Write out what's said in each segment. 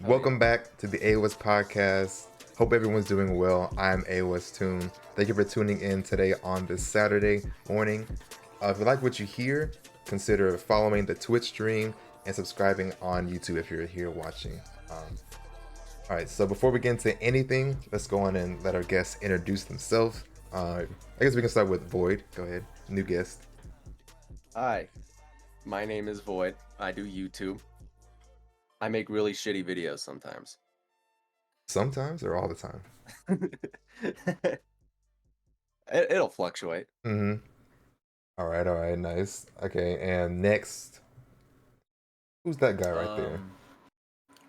Welcome back to the AOS podcast. Hope everyone's doing well. I'm AOS Tune. Thank you for tuning in today on this Saturday morning. If you like what you hear, consider following the Twitch stream and subscribing on YouTube if you're here watching. All right, so before we get into anything, let's go on and let our guests introduce themselves. I guess we can start with Void. Go ahead, new guest. Hi, my name is Void. I do YouTube. I make really shitty videos sometimes. Sometimes or all the time? It'll fluctuate. Mm-hmm. All right, nice. Okay, and next, who's that guy right there?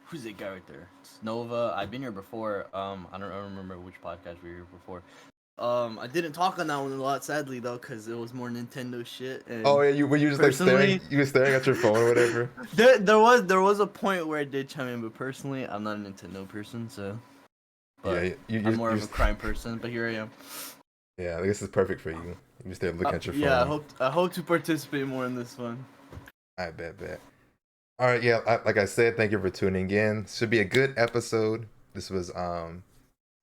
Who's that guy right there? It's Nova. I've been here before. I don't remember which podcast we were here before. I didn't talk on that one a lot, sadly though, because it was more Nintendo shit. And oh yeah, were you just like staring? You were staring at your phone or whatever. there was a point where I did chime in, but personally, I'm not a Nintendo person, so. But yeah, I'm more of a crime person. But here I am. Yeah, this is perfect for you. You just there looking at your phone. Yeah, I hope to participate more in this one. I bet. All right, yeah, like I said, thank you for tuning in. Should be a good episode. This was a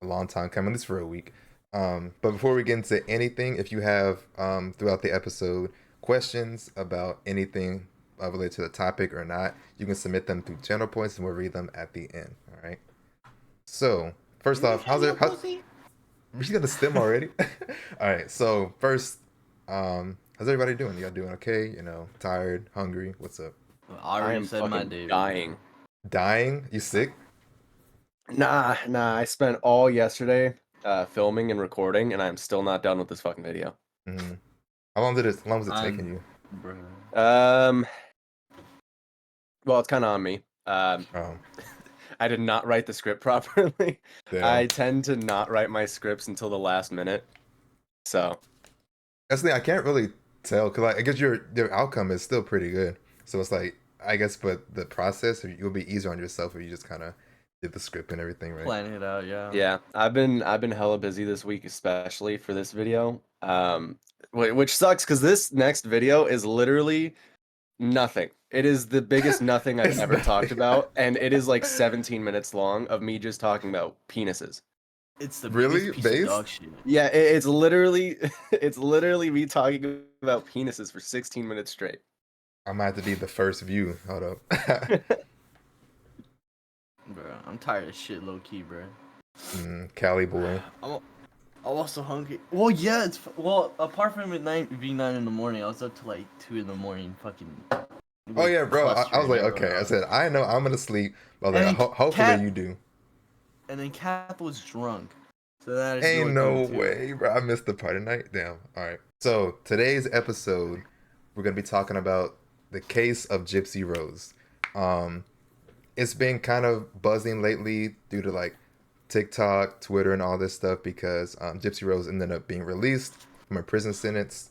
long time coming. This for a week. But before we get into anything, if you have throughout the episode questions about anything related to the topic or not, you can submit them through channel points and we'll read them at the end. All right. So first off, how's we got the stem already? All right. So first, how's everybody doing? Y'all doing okay? You know, tired, hungry? What's up? I already said my day. Dying. Dying? You sick? Nah. I spent all yesterday filming and recording, and I'm still not done with this fucking video. Mm-hmm. How long was it taking you? Well, it's kind of on me. I did not write the script properly. I tend to not write my scripts until the last minute. So that's the thing. I can't really tell because I guess your outcome is still pretty good. So it's like I guess, but the process you'll be easier on yourself if you just kind of did the script and everything, right? Planning it out, yeah. Yeah, I've been hella busy this week, especially for this video. Which sucks because this next video is literally nothing. It is the biggest nothing I've ever talked about, and it is like 17 minutes long of me just talking about penises. It's the really piece of dog shit. Yeah, it's literally me talking about penises for 16 minutes straight. I might have to be the first view. Hold up. Bro, I'm tired of shit, low key, bro. Cali boy. I'm also hungry. Well, yeah, apart from at being 9 in the morning, I was up to like 2 in the morning, fucking. Oh yeah, bro. I was like, okay. I said, I know I'm gonna sleep, but like, hopefully you do. And then Kath was drunk, so that ain't no way, bro. I missed the party night. Damn. All right. So today's episode, we're gonna be talking about the case of Gypsy Rose. It's been kind of buzzing lately due to like TikTok, Twitter, and all this stuff because Gypsy Rose ended up being released from a prison sentence.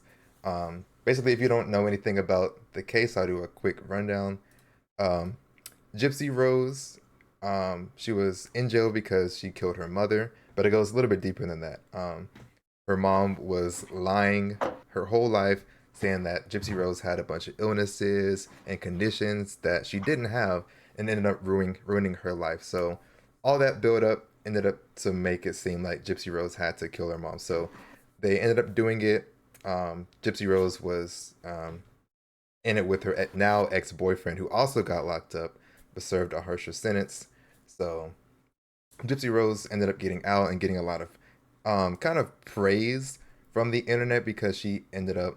Basically, if you don't know anything about the case, I'll do a quick rundown. Gypsy Rose, she was in jail because she killed her mother, but it goes a little bit deeper than that. Her mom was lying her whole life, saying that Gypsy Rose had a bunch of illnesses and conditions that she didn't have, and ended up ruining her life. So all that build up ended up to make it seem like Gypsy Rose had to kill her mom. So they ended up doing it. Gypsy Rose was in it with her now ex-boyfriend, who also got locked up but served a harsher sentence. So Gypsy Rose ended up getting out and getting a lot of kind of praise from the internet because she ended up,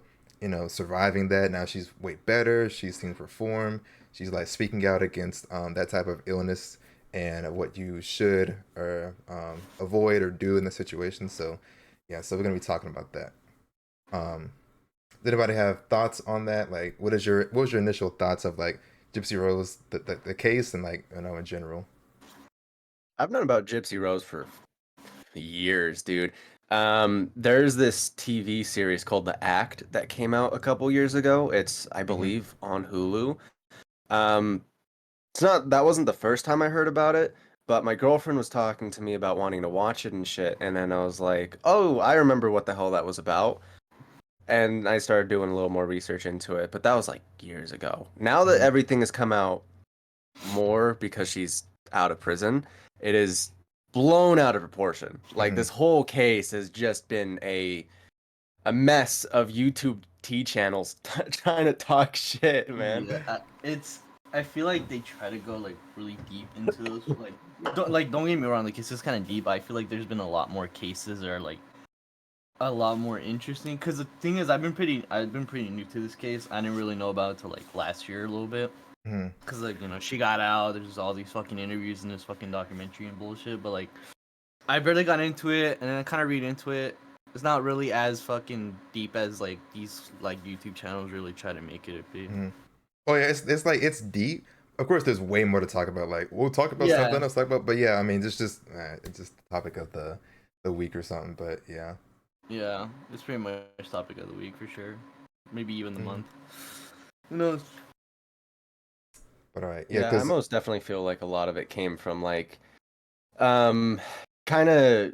surviving that. Now she's way better. She's seen perform. She's like speaking out against that type of illness and what you should or avoid or do in the situation. So yeah, so we're gonna be talking about that. Did anybody have thoughts on that? Like, what was your initial thoughts of like Gypsy Rose, the case, and like in general? I've known about Gypsy Rose for years, dude. There's this TV series called The Act that came out a couple years ago. It's, I believe, on Hulu. That wasn't the first time I heard about it, but my girlfriend was talking to me about wanting to watch it and shit, and then I was like, oh, I remember what the hell that was about. And I started doing a little more research into it, but that was like years ago. Now that everything has come out more because she's out of prison, it is blown out of proportion. Like Mhm. this whole case has just been a mess of YouTube T channels trying to talk shit, man. Yeah, I feel like they try to go like really deep into those don't get me wrong, like it's just kind of deep. But I feel like there's been a lot more cases that are like a lot more interesting. Because the thing is, I've been pretty new to this case. I didn't really know about it till like last year a little bit. Mhm. Cause like she got out. There's all these fucking interviews in this fucking documentary and bullshit. But like I barely got into it, and then I kind of read into it. It's not really as fucking deep as like these like YouTube channels really try to make it a bit. Mhm. Oh yeah, it's like it's deep. Of course, there's way more to talk about. Like we'll talk about something Yeah, else, talk about. But yeah, I mean, it's just the topic of the week or something. But yeah. yeah, it's pretty much topic of the week for sure. Maybe even the Mhm. month. Who knows? But all right, yeah, Yeah, I because most definitely feel like a lot of it came from like um kind of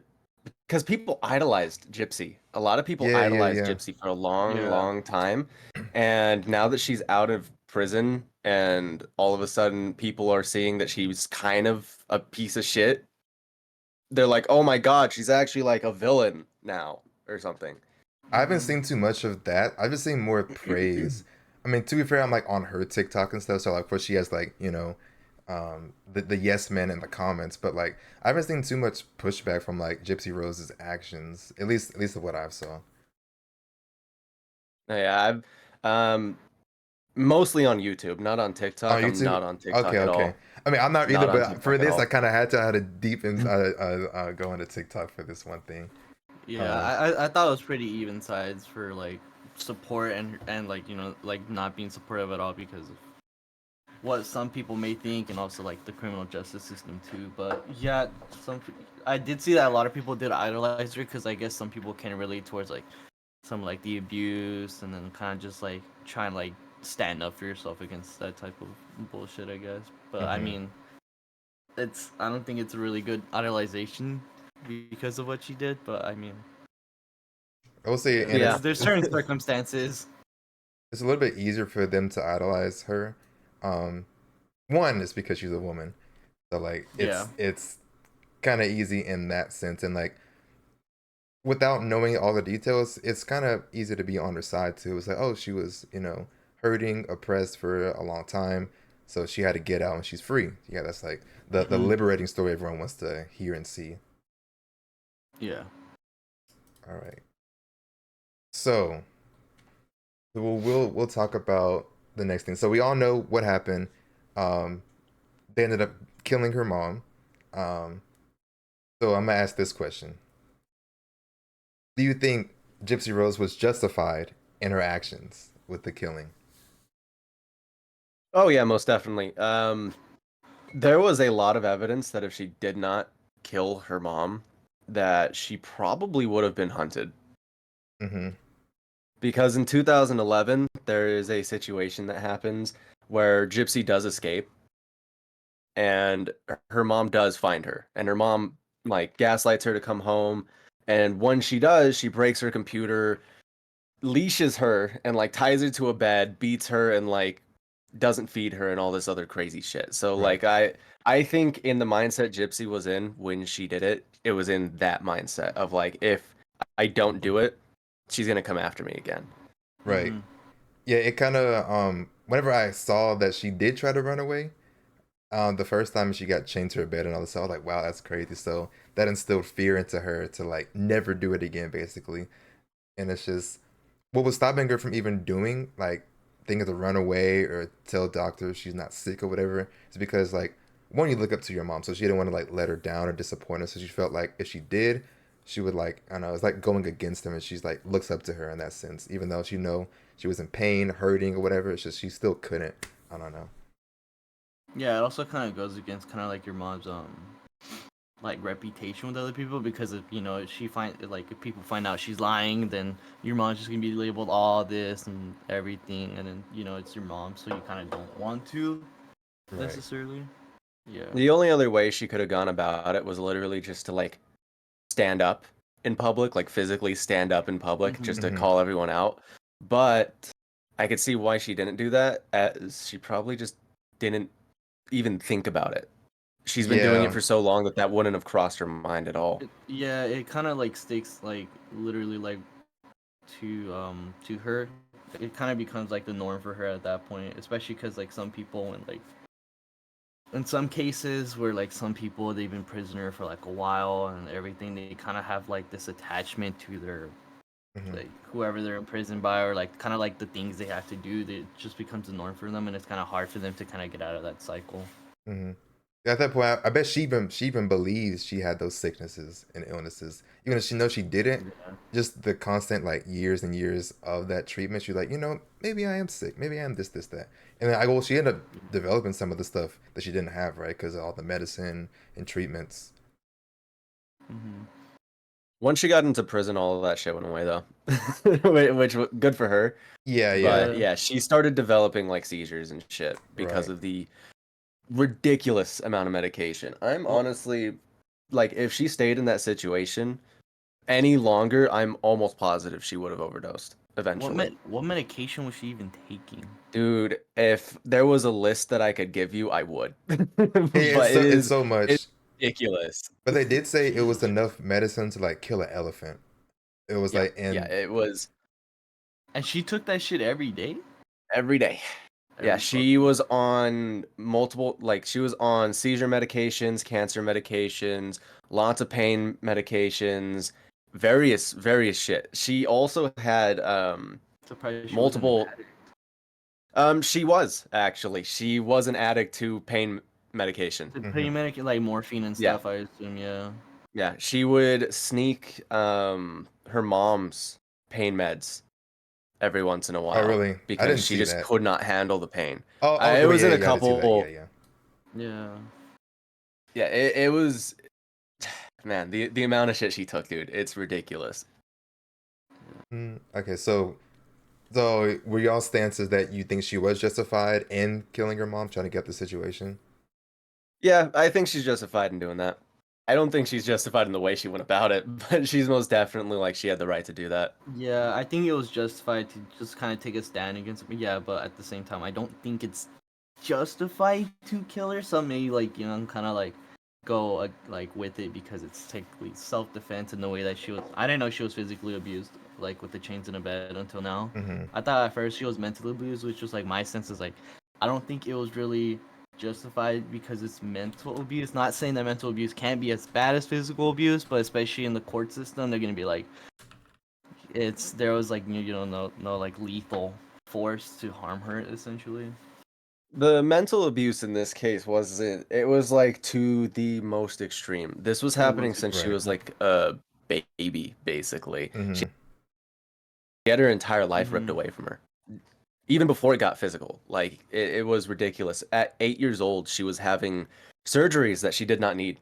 because people idolized Gypsy. A lot of people yeah, yeah, idolized yeah. Gypsy for a long, Yeah. long time. And now that she's out of prison and all of a sudden people are seeing that she's kind of a piece of shit, they're like, "Oh my God, she's actually like a villain now or something." I haven't Mhm. seen too much of that. I've been seeing more praise. I mean, to be fair, I'm like on her TikTok and stuff, so like, of course, she has like the yes men in the comments, but like I haven't seen too much pushback from like Gypsy Rose's actions, at least of what I've saw. Yeah, I've mostly on YouTube, not on On TikTok. I'm YouTube, not on okay, TikTok at okay. all. I mean, I'm not either, Not on but for TikTok at this, I all. kind of had to have a deep in go into TikTok for this one thing. Yeah, Um, I thought it was pretty even sides for like support and like like not being supportive at all because of what some people may think and also like the criminal justice system too. But yeah, I did see that a lot of people did idolize her because I guess some people can relate towards like some like the abuse and then kind of just like try and like stand up for yourself against that type of bullshit. I guess, but I mhm. mean, I don't think it's a really good idolization because of what she did. But I mean, I will say, yeah, and Yeah. there's certain circumstances. it's a little bit easier for them to idolize her. Um, One is because she's a woman, so like Yeah. it's kind of easy in that sense, and like without knowing all the details, it's kind of easy to be on her side too. It's like, oh, she was hurting, oppressed for a long time, so she had to get out and she's free. Yeah, that's like the Hmm. liberating story everyone wants to hear and see. Yeah. All right, so we'll talk about the next thing. So we all know what happened. Um, they ended up killing her mom. Um, so I'm gonna ask this question: do you think Gypsy Rose was justified in her actions with the killing? Oh yeah, most definitely. There was a lot of evidence that if she did not kill her mom, that she probably would have been hunted. Mm-hmm. Because in 2011, there is a situation that happens where Gypsy does escape and her mom does find her. And her mom like gaslights her to come home. And when she does, she breaks her computer, leashes her and like ties her to a bed, beats her and like doesn't feed her and all this other crazy shit. So Right. like I think in the mindset Gypsy was in when she did it, it was in that mindset of like if I don't do it, she's gonna come after me again. Right. Hmm. Yeah, it kind of whenever I saw that she did try to run away, the first time she got chained to her bed and all this, I was like, wow, that's crazy. So that instilled fear into her to like never do it again, basically. And it's just what was stopping her from even doing like thinking to run away or tell doctors she's not sick or whatever is because like one, you look up to your mom, so she didn't want to like let her down or disappoint her. So she felt like if she did, she would like I don't know, it's like going against him, and she's like looks up to her in that sense, even though she know she was in pain, hurting or whatever. It's just she still couldn't. I don't know. Yeah, it also kind of goes against kind of like your mom's like reputation with other people because if she find like if people find out she's lying, then your mom's just gonna be labeled all this and everything, and then it's your mom, so you kind of don't want to Right. necessarily. Yeah. The only other way she could have gone about it was literally just to like stand up in public, like physically stand up in public Hmm. just to Mm-hmm. call everyone out. But I could see why she didn't do that, as she probably just didn't even think about it. she's been doing it Yeah. for so long that wouldn't have crossed her mind at all. Yeah, it kind of like sticks like literally like to her. It kind of becomes like the norm for her at that point, especially because like some people when like in some cases where like some people they've been prisoner for like a while and everything, they kind of have like this attachment to their Hmm. like whoever they're imprisoned by, or like kind of like the things they have to do. It just becomes the norm for them, and it's kind of hard for them to kind of get out of that cycle. Hmm. At that point, I bet she even believes she had those sicknesses and illnesses, even if she knows she didn't. Yeah. Just the constant like years and years of that treatment, she's like, maybe I am sick, maybe I am this, that, and then she ended up developing some of the stuff that she didn't have, right? Because of all the medicine and treatments. Mm-hmm. Once she got into prison, all of that shit went away though, which was good for her. Yeah, yeah, But yeah, she started developing like seizures and shit because right. of the ridiculous amount of medication. I'm Well, honestly like, if she stayed in that situation any longer, I'm almost positive she would have overdosed eventually. what medication was she even taking? Dude, if there was a list that I could give you, I would. It's But it's so it's much, ridiculous. but they did say it was Jesus. enough medicine to like kill an elephant. It was Yeah, like, yeah, and it was And she took that shit every day? every day. Yeah, Every she fucking was on multiple, like, she was on seizure medications, cancer medications, lots of pain medications, various shit. She also had surprised she wasn't an multiple. addict. She was actually. She was an addict to pain medication. The mhm. pain medic like morphine and Yeah, stuff, I assume, yeah. yeah. She would sneak her mom's pain meds every once in a Oh, while really? I because didn't she see just that. could not handle the pain. Oh, It okay, was yeah, in a yeah, I did see that. Yeah, couple. yeah. Yeah. Yeah, it was. Man, the amount of shit she took, dude, it's ridiculous. Okay, so were y'all stances that you think she was justified in killing her mom, trying to get the situation? Yeah, I think she's justified in doing that. I don't think she's justified in the way she went about it, but she's most definitely like she had the right to do that. Yeah, I think it was justified to just kind of take a stand against him. Yeah, but at the same time, I don't think it's justified to kill her. Some may like kind of like go like with it because it's technically self-defense in the way that she was. I didn't know she was physically abused like with the chains in the bed until now. Mm-hmm. I thought at first she was mentally abused, which was like my sense is like I don't think it was really justified because it's mental abuse. Not saying that mental abuse can't be as bad as physical abuse, but especially in the court system, they're gonna be like there was like no like lethal force to harm her essentially. The mental abuse in this case wasn't, it was like to the most extreme. This was It happening was since she Right. was like a baby, basically. Mm-hmm. She had her entire life ripped mm-hmm. away from her. Even before it got physical. Like it was ridiculous. At 8 years old, she was having surgeries that she did not need.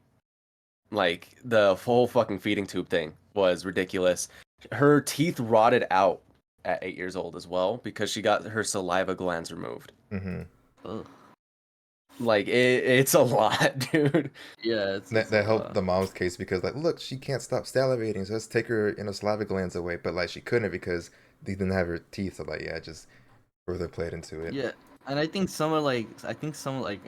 Like the whole fucking feeding tube thing was ridiculous. Her teeth rotted out at 8 years old as well because she got her saliva glands removed. Mm-hmm. Ugh. Like it's a lot, dude. Yeah, That it's a that helped lot. the mom's case because like, look, she can't stop salivating, so let's take her saliva glands away. But like, she couldn't because they didn't have her teeth. So like, yeah, just further played into it. Yeah, and I think some like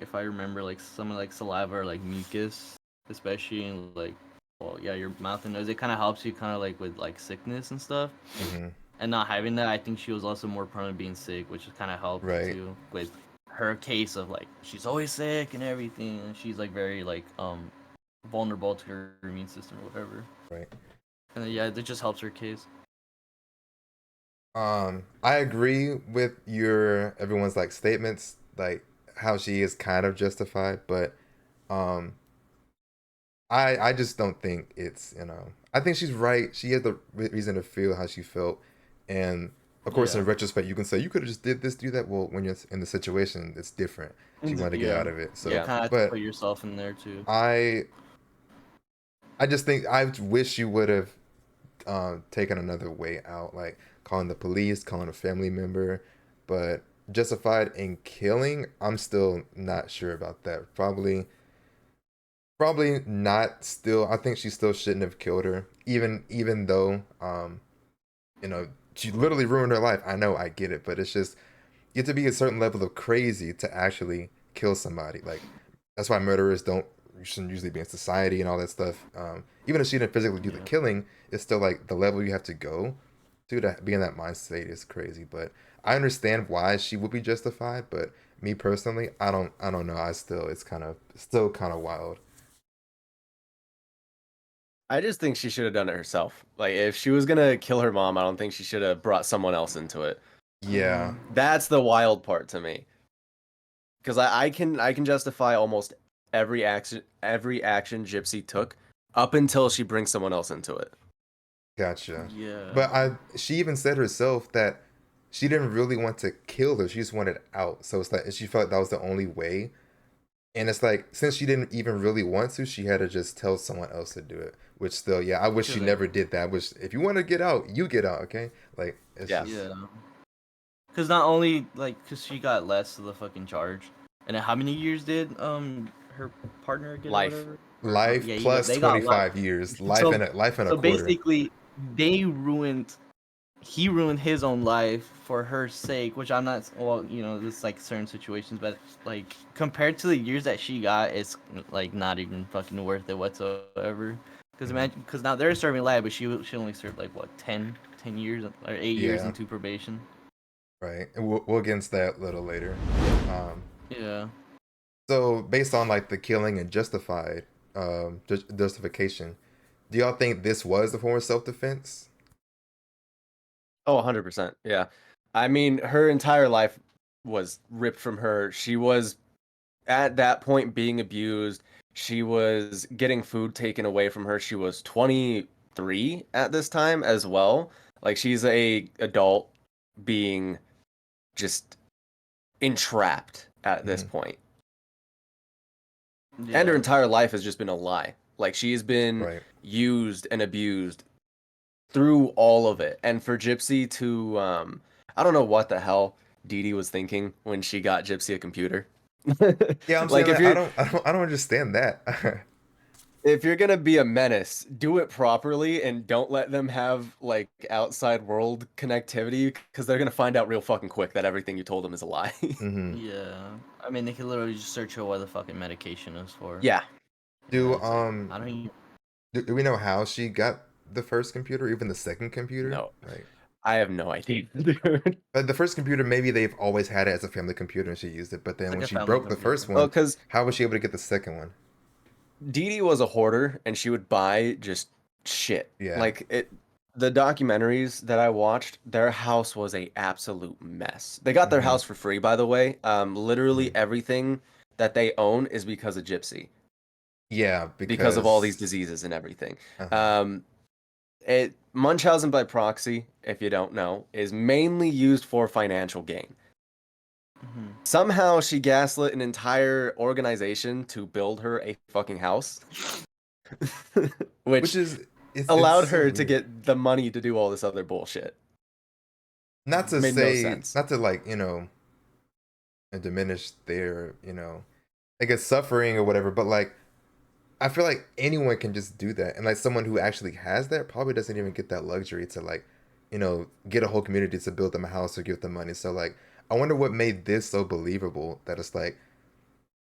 if I remember like some of like saliva or like mucus, especially in like well yeah your mouth and nose, it kind of helps you kind of like with like sickness and stuff. Mm-hmm. And not having that, I think she was also more prone to being sick, which kind of helped Right. too with her case of like she's always sick and everything, and she's like very like vulnerable to her immune system or whatever. Right. And yeah, it just helps her case. I agree with everyone's like statements, like how she is kind of justified, but um, I just don't think it's I think she's right. She had the reason to feel how she felt, and of course, Yeah. in retrospect, you can say you could have just did this, do that. Well, when you're in the situation, it's different. She wanted to get out Yeah. of it. You So, Yeah. kind of have to but put yourself in there too. I just think I wish you would have taken another way out, like calling the police, calling a family member, but justified in killing, I'm still not sure about that. Probably not still. I think she still shouldn't have killed her, even though she literally ruined her life. I know, I get it, but it's just you have to be a certain level of crazy to actually kill somebody. Like that's why murderers don't shouldn't usually be in society and all that stuff. Even if she didn't physically do the killing, it's still like the level you have to go to be in that mind state is crazy. But I understand why she would be justified. But me personally, I don't know. It's still kind of wild. I just think she should have done it herself. Like, if she was gonna kill her mom, I don't think she should have brought someone else into it. Yeah. That's the wild part to me. Because I can justify almost every action Gypsy took up until she brings someone else into it. Gotcha. Yeah. But she even said herself that she didn't really want to kill her. She just wanted out. So it's like she felt like that was the only way. And it's like since she didn't even really want to, she had to just tell someone else to do it. Which still, yeah, I wish she never did that. I wish if you want to get out, you get out, okay? Like it's just... Yeah. Because not only because she got less of the fucking charge, and then how many years did her partner get? Life. Or whatever? Life plus they got 25 years. Life So- and a quarter. So basically, he ruined his own life for her sake, which I'm not. Well, there's like certain situations, but like compared to the years that she got, it's like not even fucking worth it whatsoever. Because imagine, because now they're serving life, but she only served like what 10 years or 8 years Yeah. into probation. Right. And we'll get into that a little later. Yeah. So based on like the killing and justification, do y'all think this was a form of self-defense? Oh, 100%. Yeah. I mean, her entire life was ripped from her. She was at that point being abused. She was getting food taken away from her. She was 23 at this time as well. Like, she's a adult being just entrapped at this point. And her entire life has just been a lie. Like, she's been used and abused through all of it. And for Gypsy to I don't know what the hell Dee Dee was thinking when she got Gypsy a computer. Yeah, I'm like, saying I don't understand that. If you're gonna be a menace, do it properly and don't let them have like outside world connectivity, because they're gonna find out real fucking quick that everything you told them is a lie. Yeah, I mean they can literally just search out what the fucking medication is for. Yeah. Do I don't even... do we know how she got the first computer, even the second computer? No. Like, I have no idea, dude. But the first computer, maybe they've always had it as a family computer and she used it. But then It's when like a she family broke the computer. first one, Well, because how was she able to get the second one? Dee Dee was a hoarder and she would buy just shit. Yeah. Like the documentaries that I watched, their house was a absolute mess. They got their house for free, by the way. Literally everything that they own is because of Gypsy. Yeah, because of all these diseases and everything. Munchausen by proxy, if you don't know, is mainly used for financial gain. Somehow she gaslit an entire organization to build her a fucking house, which allowed her to get the money to do all this other bullshit. Not to Made say, no sense. not to like, diminish their, I guess suffering or whatever, but like, I feel like anyone can just do that. And like someone who actually has that probably doesn't even get that luxury to like, get a whole community to build them a house or give them money. So like, I wonder what made this so believable that it's like,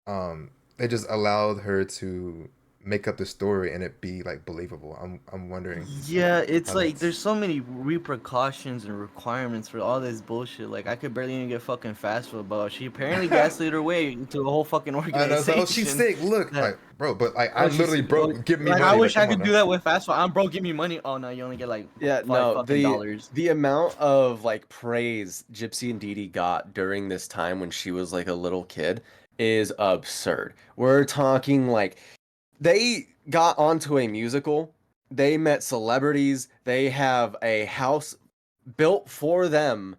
they just allowed her to make up the story and it be like believable. I'm wondering. Yeah, it's like there's so many repercussions and requirements for all this bullshit. Like I could barely even get fucking fast food, but she apparently gaslit her way into a whole fucking organization. I know, so, oh, she's sick. Look, like, bro, but like I'm literally broke. Give me money. I wish I could do that with fast food. I'm broke. Give me money. Oh no, you only get like $5 the amount of like praise Gypsy and Dee Dee got during this time when she was like a little kid is absurd. We're talking like they got onto a musical, they met celebrities, they have a house built for them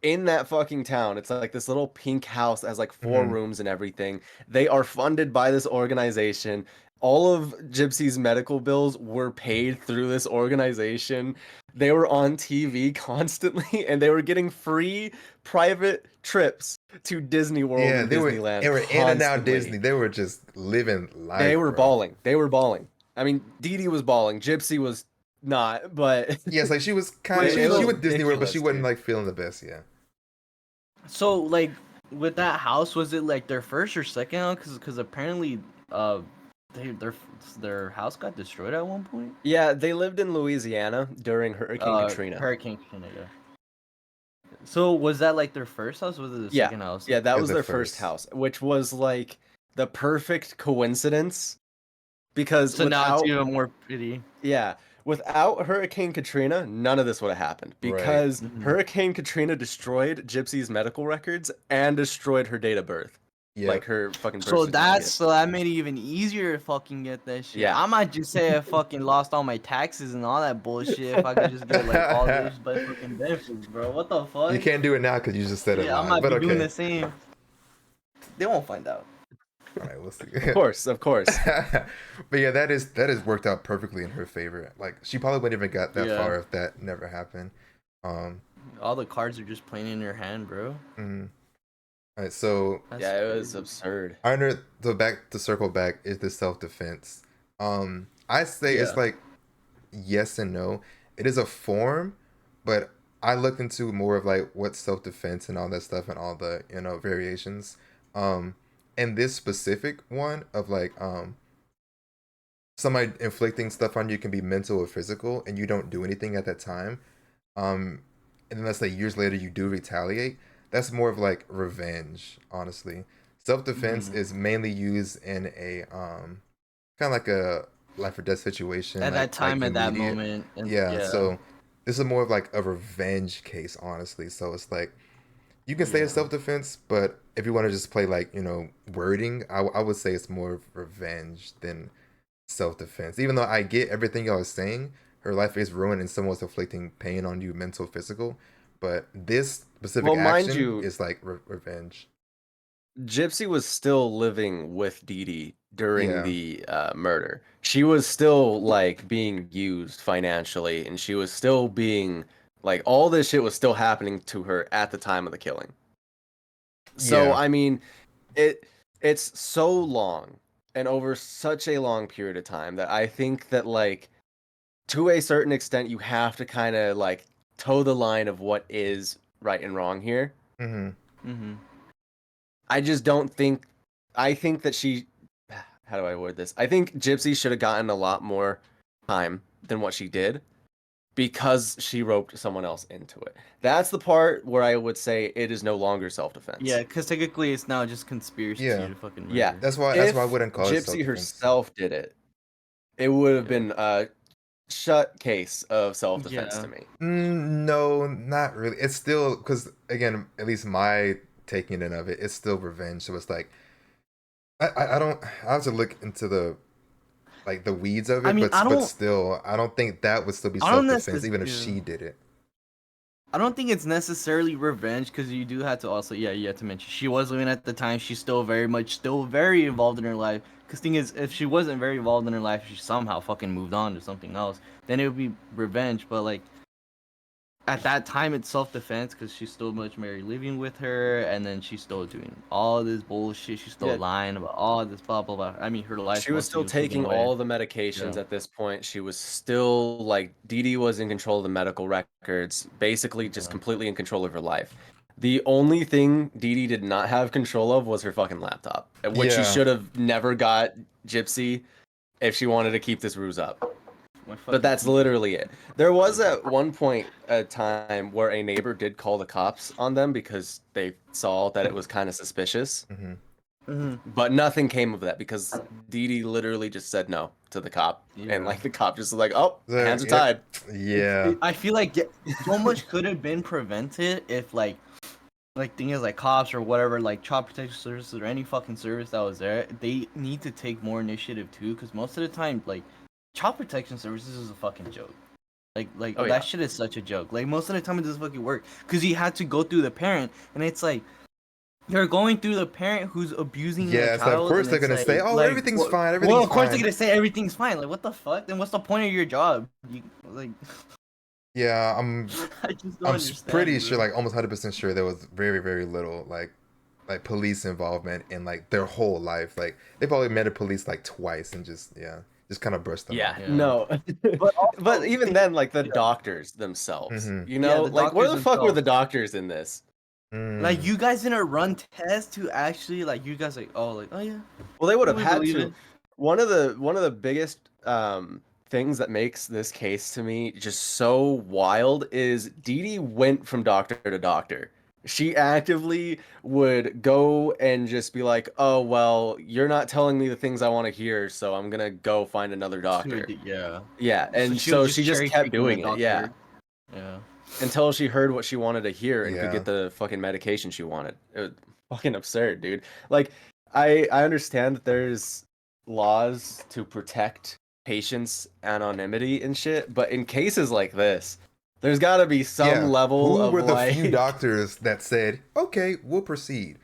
in that fucking town. It's like this little pink house that has like 4 rooms and everything. They are funded by this organization. All of Gypsy's medical bills were paid through this organization. They were on TV constantly, and they were getting free private trips to Disney World and Disneyland. They were in and out Disney. They were just living life. They were balling. They were balling. I mean, Dee Dee was balling. Gypsy was not, but yes, like she was kind of she went Disney World, but she wasn't like feeling the best. Yeah. So like with that house, was it like their first or second house? Because apparently, their house got destroyed at one point. Yeah, they lived in Louisiana during Hurricane Katrina. Hurricane Katrina. Yeah. So was that like their first house? Was it the second house? Yeah, that It was was their the first first. house, which was like the perfect coincidence because So now it's without even more pretty. without Hurricane Katrina, none of this would have happened Right. because Hurricane Katrina destroyed Gypsy's medical records and destroyed her date of birth, Yeah. like her fucking birth So certificate. that made it even easier to fucking get that shit. Yeah. I might just say I fucking lost all my taxes and all that bullshit if I could just get like all this by fucking benefits, bro. What the fuck? You can't do it now because you just said it Yeah, I live. might But be okay. doing the same. They won't find out. All right, we'll see. Of course. But yeah, that is worked out perfectly in her favor. Like she probably wouldn't even got that Yeah. far if that never happened. All the cards are just playing in your hand, bro. Mhm. All right, so That's Yeah, it was crazy. absurd. I under the back to circle back is the self defense. I say it's Yeah. like yes and no. It is a form, but I looked into more of like what self defense and all that stuff and all the variations. And this specific one of like somebody inflicting stuff on you can be mental or physical, and you don't do anything at that time. And then let's say years later you do retaliate. That's more of like revenge, honestly. Self defense is mainly used in a kind of like a life or death situation At that time, at that moment. And yeah, so this is more of like a revenge case, honestly. So it's like you can say it's Yeah. self defense, but if you want to just play like wording, I would say it's more of revenge than self defense. Even though I get everything y'all are saying, her life is ruined and someone's inflicting pain on you, mental, physical. But this specific Well, mind action you, is like revenge. Gypsy was still living with Dee Dee during Yeah. the murder. She was still like being used financially, and she was still being like all this shit was still happening to her at the time of the killing. So Yeah. I mean, it's so long and over such a long period of time that I think that like to a certain extent you have to kind of like toe the line of what is right and wrong here. I just don't think. I think that she. How do I word this? I think Gypsy should have gotten a lot more time than what she did because she roped someone else into it. That's the part where I would say it is no longer self-defense. Yeah, because technically it's now just conspiracy Yeah. to fucking murder. Yeah. That's why I wouldn't call it Gypsy self-defense. herself did it, it would have been a shut case of self-defense Yeah. to me. No, not really. It's still because again, at least my taking in of it, it's still revenge. So it's like I don't. I have to look into the like the weeds of it, I mean, but still, I don't think that would still be I don't self-defense, even if necess- she did it. I don't think it's necessarily revenge because you do have to also you have to mention she was living at the time. She's still very involved in her life. Because thing is, if she wasn't very involved in her life, she somehow fucking moved on to something else, then it would be revenge. But like at that time, it's self-defense because she's still much married, living with her, and then she's still doing all this bullshit. She's still lying about all this blah blah blah. I mean, her life. She was still taking all the medications at this point. She was still like Dee Dee was in control of the medical records, basically just completely in control of her life. The only thing Dee Dee did not have control of was her fucking laptop, which she should have never got Gypsy if she wanted to keep this ruse up. But that's literally it. There was at one point a time where a neighbor did call the cops on them because they saw that it was kind of suspicious. But nothing came of that because Dee Dee literally just said no to the cop. And like the cop just was like, oh, hands are tied. Yeah. I feel like so much could have been prevented if like things like cops or whatever, like child protection services or any fucking service that was there, they need to take more initiative too, because most of the time, like, child protection services is a fucking joke. Like that shit is such a joke. Like most of the time it doesn't fucking work because you had to go through the parent, and it's like you're going through the parent who's abusing their child. Yeah, of course they're gonna say, "Oh, everything's fine. Everything's fine." Well, of course they're gonna say everything's fine. Like, what the fuck? Then what's the point of your job? Yeah, I'm pretty sure, bro. like almost 100% sure, there was very, very little like police involvement in like their whole life. Like they probably met a police like twice and just kind of brushed them off. No. But even then, like the doctors themselves, you know, like where the fuck were the doctors in this? Like you guys didn't run tests to actually like you guys like oh yeah. Well, they would have had to. one of the biggest things that makes this case to me just so wild is Dee Dee went from doctor to doctor. She actively would go and just be like, "Oh, well, you're not telling me the things I want to hear, so I'm gonna go find another doctor." Yeah. Yeah, So and she was so just she just cherry kept picking the doing it. Yeah, doctor. Yeah. until she heard what she wanted to hear and could Yeah. get the fucking medication she wanted. It was fucking absurd, dude. Like, I understand that there's laws to protect patients' anonymity and shit, but in cases like this, there's got to be some Yeah. level Who of were the few like, doctors that said, "Okay, we'll proceed"?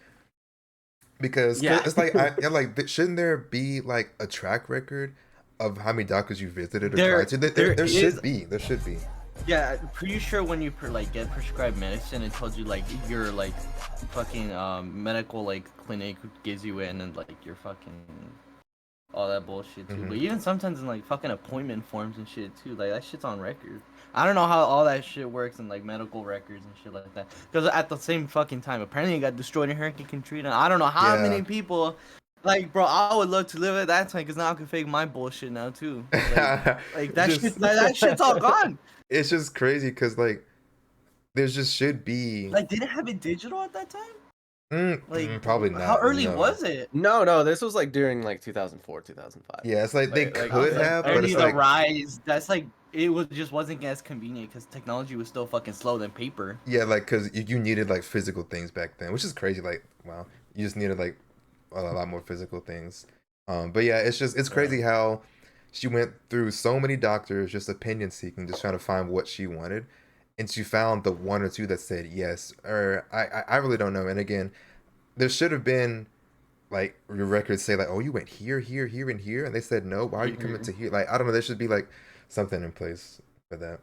Because yeah, it's like shouldn't there be like a track record of how many doctors you visited or There tried to? there There is should be. There should be. Yeah, pretty sure when you like get prescribed medicine, it tells you like your like fucking medical like clinic gives you it, and then like your fucking all that bullshit too. Mhm. But even sometimes in like fucking appointment forms and shit too, like that shit's on record. I don't know how all that shit works in like medical records and shit like that. Because at the same fucking time, apparently it got destroyed in Hurricane Katrina. I don't know how Yeah. many people. Like, bro, I would love to live at that time because now I can fake my bullshit now too. Like that shit, Just that shit's all gone. it's just crazy because like there's just should be Like, didn't have it digital at that time? Like, probably how not. early No. was it? no, this was like during like 2004, 2005. Yeah, it's like they Like could Okay, have, but early it's the like rise. That's like it was just wasn't as convenient because technology was still fucking slow than paper. yeah, like because you needed like physical things back then, which is crazy. Like wow, you just needed like a lot more physical things. But yeah, it's Yeah. crazy how she went through so many doctors just opinion seeking, just trying to find what she wanted, and she found the one or two that said yes. Or I really don't know. And again, there should have been like your records say like, oh, you went here, here, here, and here, and they said no. Why are you coming Mhm. to here? Like I don't know. There should be like something in place for that.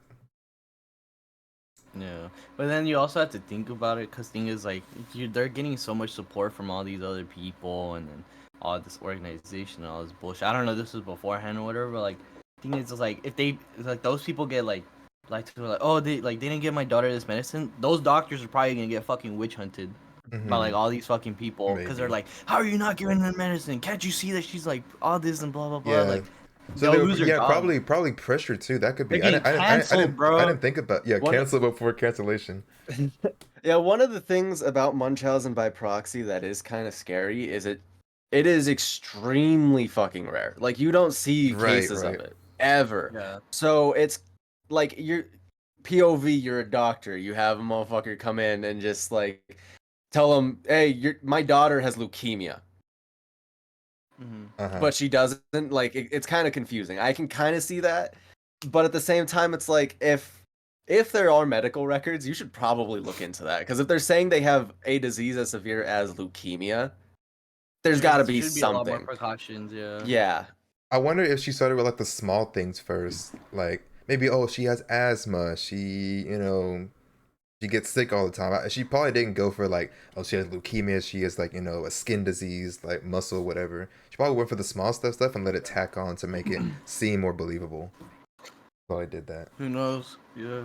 Yeah, but then you also have to think about it because thing is like they're getting so much support from all these other people and then all this organization and all this bullshit. I don't know if this was beforehand or whatever, but like thing is just like if they like those people get like oh they didn't give my daughter this medicine, those doctors are probably gonna get fucking witch hunted by like Hmm. all these fucking people because they're Maybe. like, how are you not giving her medicine? Can't you see that she's like all this and blah blah blah? Yeah. Like So they they'll were lose their yeah job. probably pressure too. That could They're be. getting canceled, I bro. didn't think about yeah one cancel before cancellation. yeah, one of the things about Munchausen by proxy that is kind of scary is it is extremely fucking rare. Like you don't see Right, cases of right. it ever. Yeah. So it's like you're POV, you're a doctor. You have a motherfucker come in and just like tell him, "Hey, my daughter has leukemia." Hmm. Uh-huh. But she doesn't. Like it's kind of confusing. I can kind of see that, but at the same time it's like if there are medical records, you should probably look into that because if they're saying they have a disease as severe as leukemia, there's got There to be should be a lot more something. precautions, yeah. Yeah. I wonder if she started with like the small things first. Like maybe oh she has asthma. She gets sick all the time. She probably didn't go for like oh she has leukemia. She has like a skin disease like muscle whatever. She probably went for the small stuff and let it tack on to make it seem more believable. Probably did that. Who knows? Yeah.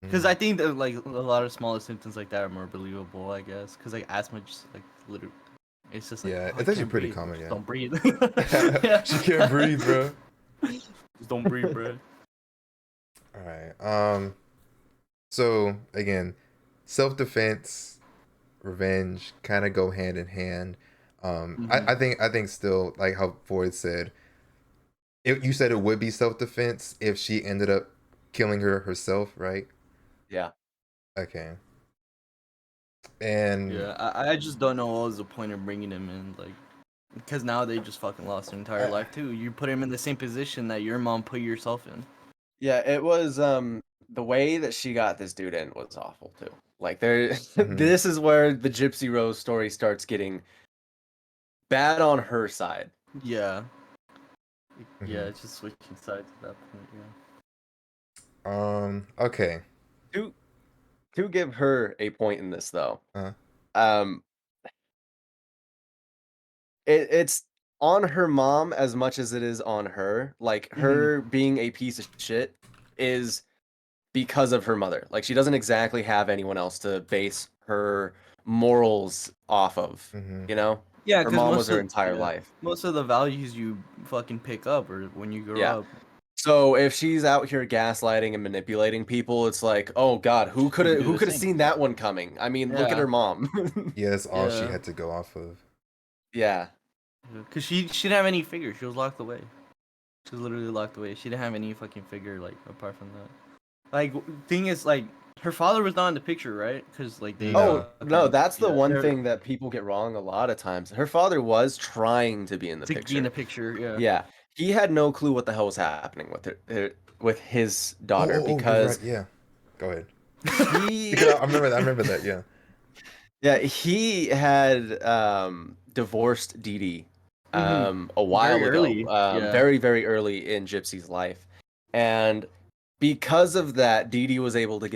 Because Mm. I think that like a lot of smaller symptoms like that are more believable, I guess. Because like asthma, just like literally, it's just like Yeah, oh, I it's actually can't pretty breathe. common. Just Yeah, don't breathe. Yeah. she can't breathe, bro. Just don't breathe, bro. All right. So again, self defense, revenge, kind of go hand in hand. Hmm. I think still like how Ford said. You said it would be self defense if she ended up killing her herself, right? Yeah. Okay. And Yeah, I just don't know what was the point of bringing him in, like, because now they just fucking lost their entire uh, life too. You put him in the same position that your mom put yourself in. Yeah, it was the way that she got this dude in was awful too. Like there mhm, this is where the Gypsy Rose story starts getting bad on her side. Yeah. Yeah, mhm. it's just switching sides at that point. Yeah. Okay. To to give her a point in this though. Uh, Um it's on her mom as much as it is on her. Like Hmm. her being a piece of shit is because of her mother. Like she doesn't exactly have anyone else to base her morals off of, mhm. you know? Yeah, Her because mom was her entire life. most of the values you fucking pick up or when you grow Yeah. up. So if she's out here gaslighting and manipulating people, it's like, oh God, who could You have do who the could have same. seen that one coming? I mean, look at Yeah. her mom. Yeah, that's all she Yeah. had to go off of. Yeah. Because she didn't have any figure. She was locked away. She was literally locked away. She didn't have any fucking figure, like, apart from that. Like, thing is, like, her father was not in the picture, right? Because, like, they... No. Oh no, that's the yeah, one they're- thing that people get wrong a lot of times. Her father was trying to be in the to picture. be in the picture, yeah. Yeah, he had no clue what the hell was happening with with his daughter You're because right. Yeah. Go ahead. he Because I remember that. Yeah. yeah, he had divorced Dee Dee a while Very ago, early, yeah. very very early in Gypsy's life, and because of that, Dee Dee was able to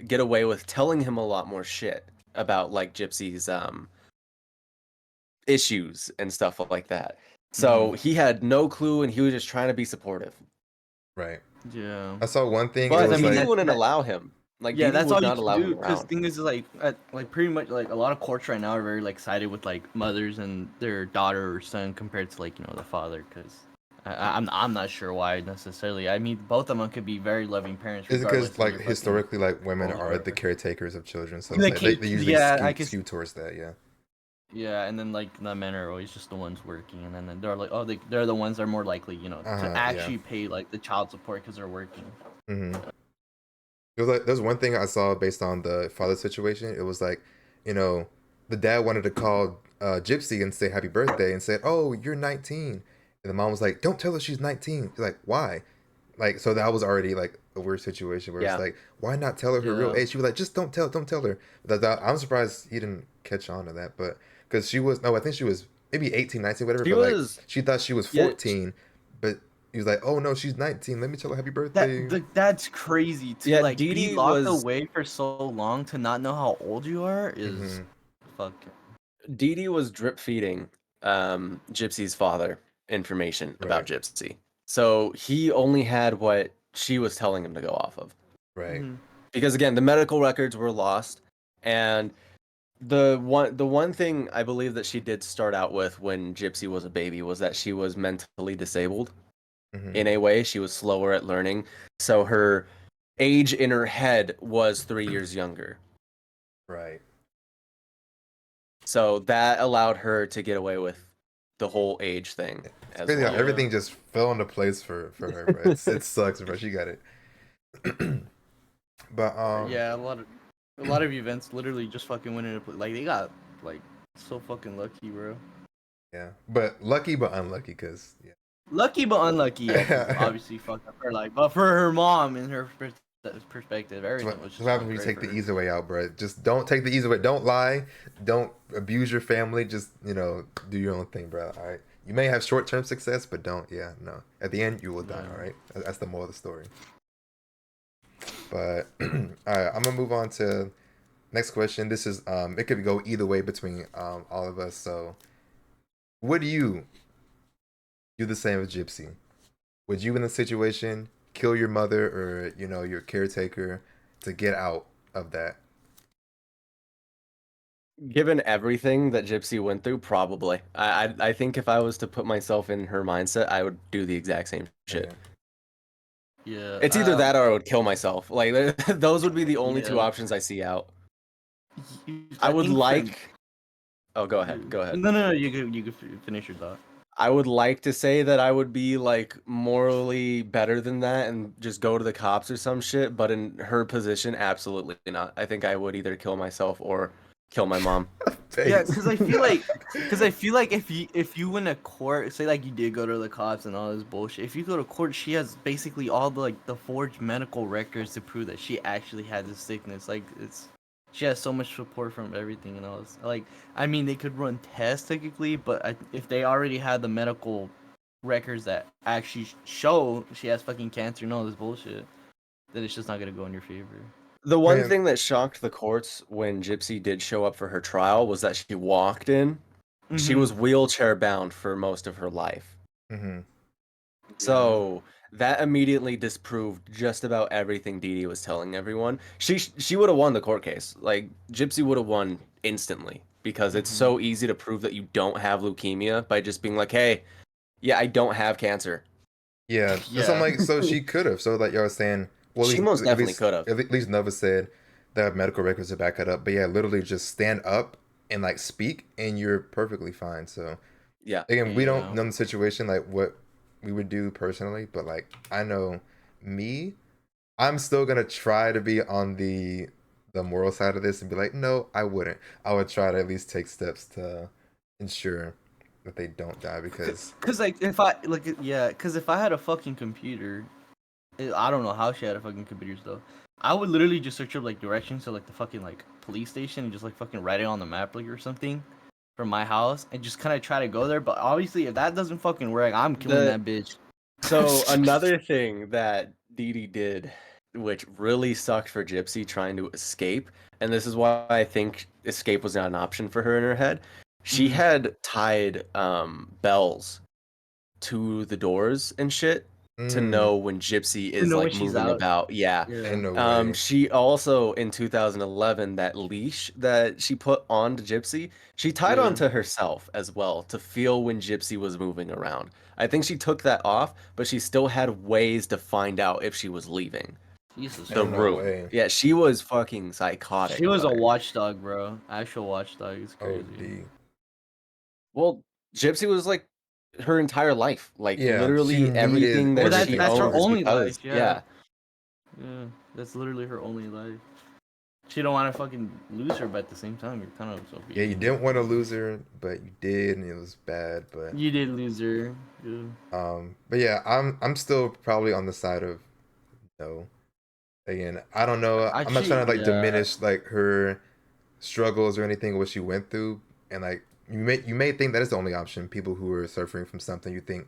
get away with telling him a lot more shit about like Gypsy's issues and stuff like that. So he had no clue, and he was just trying to be supportive. Right. Yeah. I saw one thing. It But was Dee Dee like, wouldn't allow him. Like Yeah, Dee Dee that's would all you not can allow do. him Because around. thing is, like pretty much, like, a lot of courts right now are very, like, sided with, like, mothers and their daughter or son compared to, like, you know, the father. Because I'm not sure why necessarily. I mean, both of them could be very loving parents. is it Regardless because of like their historically, like women roles or are the whatever. caretakers of children, so The it's like they usually yeah, I can skew towards that. Yeah. Yeah, and then, like, the men are always just the ones working, and then they're like, oh, they're the ones that are more likely, you know, to Yeah. actually pay, like, the child support because they're working. Mm-hmm. There's one thing I saw based on the father situation. It was like, the dad wanted to call Gypsy and say happy birthday and said, "Oh, you're 19," and the mom was like, "Don't tell her she's 19." He's like, "Why?" Like, so that was already like a weird situation where it's Yeah. like, why not tell her her real Yeah. age? She was like, just don't tell her. I'm surprised he didn't catch on to that, but because I think she was maybe 18, 19, whatever. She But like, was she thought she was yeah, 14, but he was like, oh no, she's 19. Let me tell her happy That birthday. that's crazy to yeah. like Dee be Dee locked was away for so long to not know how old you are is Hmm. fuck. Dee Dee was drip feeding Gypsy's father information about Right, Gypsy. So he only had what she was telling him to go off of. right. Because again, the medical records were lost, and the one thing I believe that she did start out with when Gypsy was a baby was that she was mentally disabled Hmm. in a way. She was slower at learning, so her age in her head was 3 years younger. Right. So that allowed her to get away with the whole age thing It's as crazy how well. everything just fell into place for her, bro. It sucks, bro. She got it. But Yeah, a lot of events literally just fucking went into play. Like they got like so fucking lucky, bro. yeah. But lucky but unlucky, because yeah. Lucky but unlucky, yeah, because obviously fucked up her life. But for her mom and her perspective, everything was That's just what happens when you great take for the her. easy way out, bro. Just don't take the easy way. Don't lie. Don't abuse your family. Just, do your own thing, bro. All right. You may have short term success, but don't. Yeah, no. At the end, you will die. Yeah. All right. That's the moral of the story. But all right, I'm gonna move on to next question. This is it could go either way between all of us. So, would you do the same as Gypsy? Would you, in the situation, kill your mother or your caretaker to get out of that? Given everything that Gypsy went through, probably. I think if I was to put myself in her mindset, I would do the exact same shit. Okay. Yeah. It's either that or I would kill myself. Like those would be the only two Yeah. options I see out. I I would think like. Oh, go ahead. Go ahead. No, you could finish your thought. I would like to say that I would be like morally better than that and just go to the cops or some shit, but in her position, absolutely not. I think I would either kill myself or kill my mom. Yeah, Face. because I feel like if you win a court, say like you did go to the cops and all this bullshit. If you go to court, she has basically all the forged medical records to prove that she actually had this sickness. Like she has so much support from everything and all this. Like I mean, they could run tests technically, but if they already had the medical records that actually show she has fucking cancer and all this bullshit, then it's just not gonna go in your favor. The one Man. thing that shocked the courts when Gypsy did show up for her trial was that she walked in. She was wheelchair bound for most of her life. Mm-hmm. So that immediately disproved just about everything Dee Dee was telling everyone. She would have won the court case. Like Gypsy would have won instantly. because it's so easy to prove that you don't have leukemia by just being like, hey, yeah, I don't have cancer. Yeah, so I'm like, so she could have. So like y'all was saying, well, She most definitely could have. At least Nova said they have medical records to back it up. But yeah, literally just stand up and like speak, and you're perfectly fine. So Yeah. again, we don't Yeah. know the situation like what we would do personally, but like I know me, I'm still gonna try to be on the moral side of this and be like, no, I wouldn't. I would try to at least take steps to ensure that they don't die because Cause like if I like yeah, cause if I had a fucking computer, I don't know how she had a fucking computer though. I would literally just search up like directions to like the fucking like police station and just like fucking write it on the map like or something from my house and just kind of try to go there. But obviously, if that doesn't fucking work, I'm killing that bitch. So another thing that Dee Dee did, which really sucked for Gypsy trying to escape, and this is why I think escape was not an option for her in her head. She had tied bells to the doors and shit to know when Gypsy To is know when like she's moving out. about. Yeah. ain't no way. She also in 2011 that leash that she put onto Gypsy, she tied Yeah. onto herself as well to feel when Gypsy was moving around. I think she took that off, but she still had ways to find out if she was leaving Jesus the Ain't no room. way. Yeah, she was fucking psychotic. She was a about it. watchdog, bro. Actual watchdog. It's crazy. OD. Well, Gypsy was like her entire life, like Yeah, literally she everything needed that Well, she that's her owned is only because life. Yeah. Yeah, that's literally her only life. She don't want to fucking lose her, but at the same time, you're kind of so. Yeah, you didn't want to lose her, but you did, and it was bad. But You did lose her. Yeah. but yeah, I'm still probably on the side of no. Again, I don't know. I'm not trying to like diminish like her struggles or anything what she went through, and like you may think that is the only option. People who are suffering from something, you think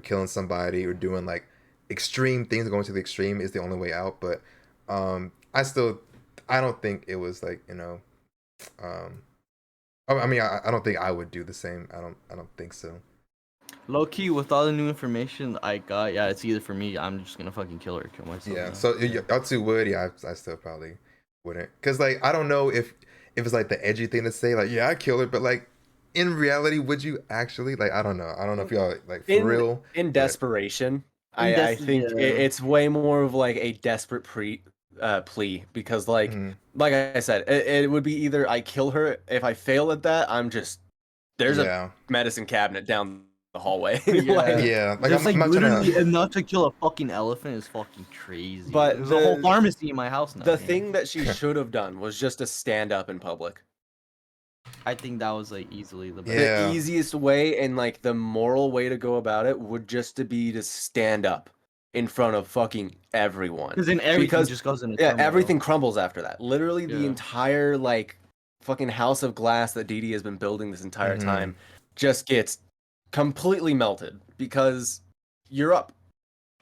killing somebody or doing like extreme things, going to the extreme is the only way out. But I don't think it was like um, I don't think I would do the same. I don't think so. Low key, with all the new information I got, yeah, it's either for me. I'm just gonna fucking kill her, or kill myself. Yeah, now. so y'all two would. Yeah, I still probably wouldn't, cause like I don't know if it's like the edgy thing to say, like yeah, I kill her, but like in reality, would you actually? Like I don't know. I don't know if y'all like for real. In but- desperation. I think it's way more of like a desperate plea because like I said, it would be either I kill her. If I fail at that, I'm just there's a medicine cabinet down the hallway. Yeah, like Just I'm not literally trying to. enough to kill a fucking elephant is fucking crazy. But there's a whole pharmacy in my house now. The thing that she should have done was just to stand up in public. I think that was like easily the best. Yeah. The easiest way and like the moral way to go about it would just to be to stand up in front of fucking everyone. Because then everything just goes in. Everything crumbles after that. Literally, the entire like fucking house of glass that Dee Dee has been building this entire time just gets completely melted because you're up.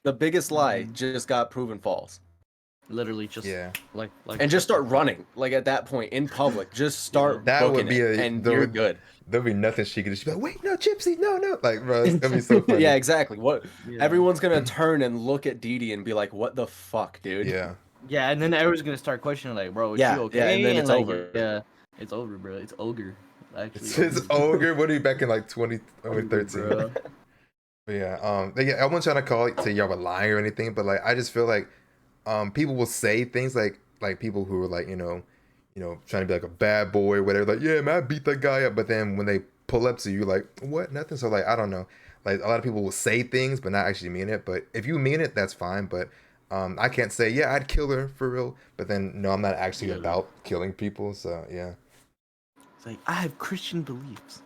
The biggest lie just got proven false. Literally just like and just start running like at that point in public. Just start that would be and you're good. There'll be nothing she could do. She'd be like, wait, no, Gypsy, no. Like, bro, it's gonna be so funny. Yeah, exactly. Everyone's gonna turn and look at Dee Dee and be like, what the fuck, dude? Yeah, and then everyone's gonna start questioning like, bro, is she okay? Yeah, and then it's like, over. Yeah, it's over, bro. It's ogre. Actually, it's ogre. What are you back in like 2013? Bro. But yeah, I wasn't trying to call it to y'all were lying or anything, but like I just feel like people will say things like people who are like trying to be like a bad boy or whatever, like yeah man I beat that guy up, but then when they pull up to you like what, nothing. So like I don't know, like a lot of people will say things but not actually mean it. But if you mean it, that's fine. But I can't say yeah I'd kill her for real, but then no, I'm not actually about killing people. So yeah, it's like I have Christian beliefs.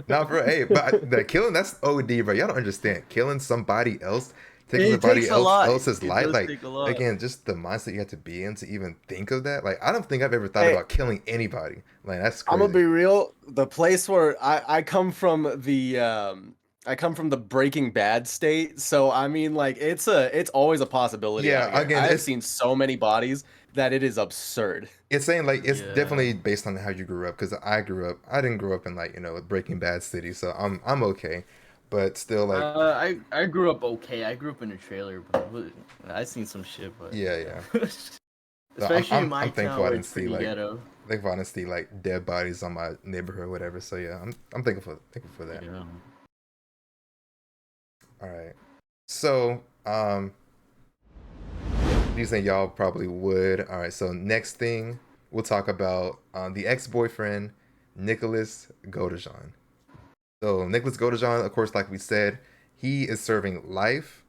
Not for hey, but the killing, that's OD, bro. Y'all don't understand. Killing somebody else, taking somebody else's life, like again, just the mindset you have to be in to even think of that. Like I don't think I've ever thought about killing anybody. Like that's crazy. I'm gonna be real. The place where I come from, I come from the Breaking Bad state, so I mean, like it's always a possibility. Yeah, again, I've seen so many bodies that it is absurd. It's saying like it's definitely based on how you grew up, because I didn't grow up in like a Breaking Bad city, so I'm okay, but still like I grew up okay. I grew up in a trailer, but I seen some shit. But yeah. So Especially in my I'm thankful town I where didn't it's see pretty like ghetto. thankful I didn't see like dead bodies on my neighborhood or whatever. So yeah, I'm thankful for that. Yeah. All right. So these think y'all probably would. All right. So next thing we'll talk about the ex-boyfriend Nicholas Godejohn. So Nicholas Godejohn, of course, like we said, he is serving life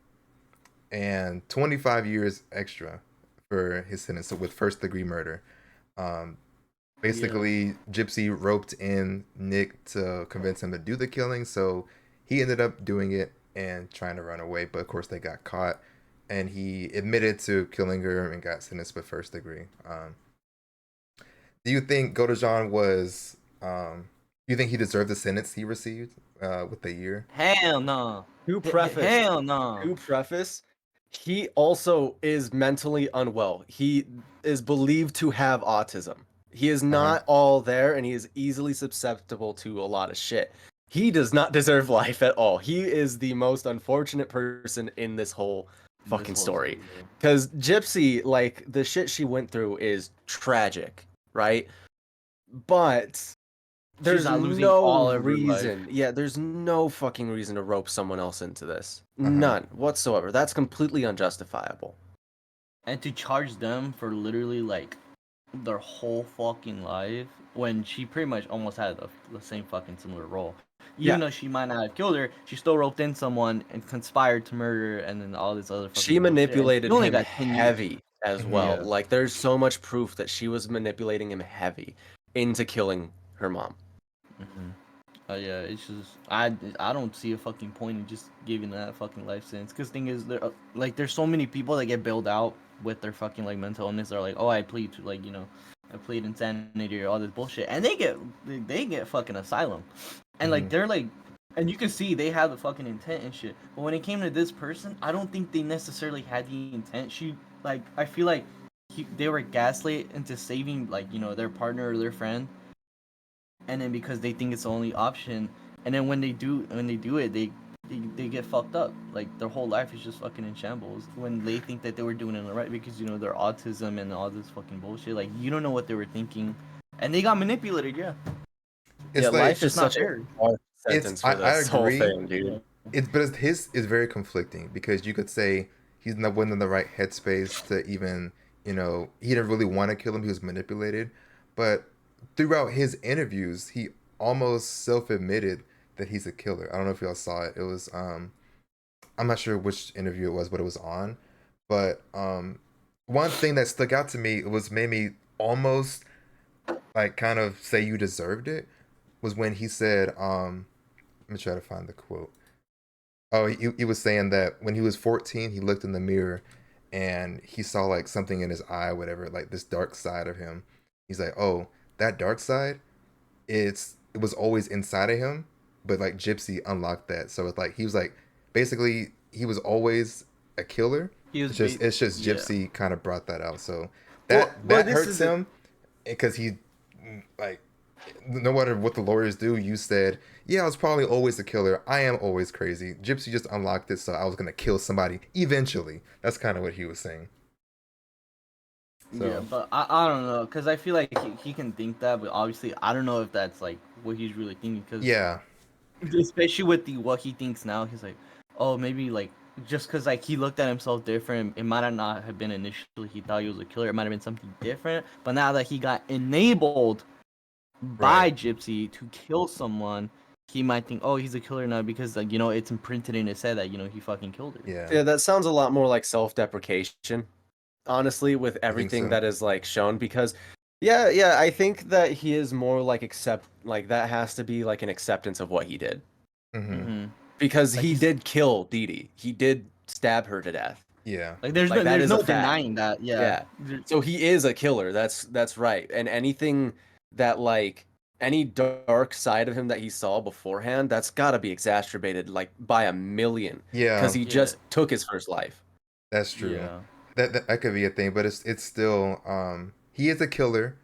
and 25 years extra for his sentence with first degree murder. Um, Yeah. Basically, Gypsy roped in Nick to convince him to do the killing, so he ended up doing it and trying to run away. But of course, they got caught, and he admitted to killing her and got sentenced with first degree. Do you think Godejohn was? Do you think he deserved the sentence he received with a year? Hell no. To preface, Hell no. to preface, he also is mentally unwell. He is believed to have autism. He is Uh huh. not all there, and he is easily susceptible to a lot of shit. He does not deserve life at all. He is the most unfortunate person in this whole This fucking whole story. yeah. Because Gypsy, like, the shit she went through is tragic, right? But She's there's not losing no all of her life. reason. Yeah, there's no fucking reason to rope someone else into this. Uh huh. None whatsoever. That's completely unjustifiable. And to charge them for literally like their whole fucking life when she pretty much almost had the same fucking similar role. Yeah. Even though she might not have killed her, she still roped in someone and conspired to murder and then all this other fucking She bullshit. And she manipulated only him got 10 years. heavy as Hmm. well. Yeah. Like, there's so much proof that she was manipulating him heavy into killing her mom. Mm-hmm. Yeah, it's just I don't see a fucking point in just giving that fucking life sentence. Cause thing is, there like there's so many people that get bailed out with their fucking like mental illness. They're like, oh, I plead to like I plead insanity or all this bullshit, and they get fucking asylum, and like Hmm. they're like, and you can see they have the fucking intent and shit. But when it came to this person, I don't think they necessarily had the intent. I feel like they were gaslit into saving like their partner or their friend, and then because they think it's the only option, and then when they do it, they get fucked up. Like their whole life is just fucking in shambles when they think that they were doing it right because their autism and all this fucking bullshit. Like you don't know what they were thinking, and they got manipulated. Yeah, Yeah, It's it's like life is just not such a fair. hard it's. sentence for I this whole agree. thing, dude. But his is very conflicting because you could say he's not in the right headspace to even he didn't really want to kill him. He was manipulated, but throughout his interviews, he almost self admitted that he's a killer. I don't know if y'all saw it. It was I'm not sure which interview it was, but it was on. But one thing that stuck out to me, it was made me almost like kind of say you deserved it, was when he said let me try to find the quote. Oh, he was saying that when he was 14, he looked in the mirror and he saw like something in his eye, whatever, like this dark side of him. He's like, oh, that dark side, it was always inside of him, but like Gypsy unlocked that. So it's like he was like basically he was always a killer. He was It's just yeah. Gypsy kind of brought that out. So Well, that this hurts is it. him because he like no matter what the lawyers do, you said, yeah, I was probably always a killer. I am always crazy. Gypsy just unlocked it, so I was gonna kill somebody eventually. That's kind of what he was saying. Yeah, So but I don't know, cause I feel like he can think that, but obviously I don't know if that's like what he's really thinking, cause yeah, especially with the what he thinks now, he's like, oh, maybe like just because like he looked at himself different, it might have not have been initially he thought he was a killer. It might have been something different. But now that he got enabled by right. Gypsy to kill someone, he might think, oh, he's a killer now because like it's imprinted in his head that he fucking killed her. Yeah, Yeah, that sounds a lot more like self-deprecation, honestly, with you think everything so? that is like shown. Because yeah, I think that he is more like that has to be like an acceptance of what he did. Mm-hmm. Mm-hmm. Because Like he did kill Dee Dee. He did stab her to death. Yeah, like there's Like, no that there's is a no fact. denying that. Yeah. Yeah. So he is a killer. That's right. And anything that like any dark side of him that he saw beforehand, that's got to be exacerbated like by a million because yeah, he Yeah. just took his first life. that's true. Yeah. That could be a thing, but it's still he is a killer.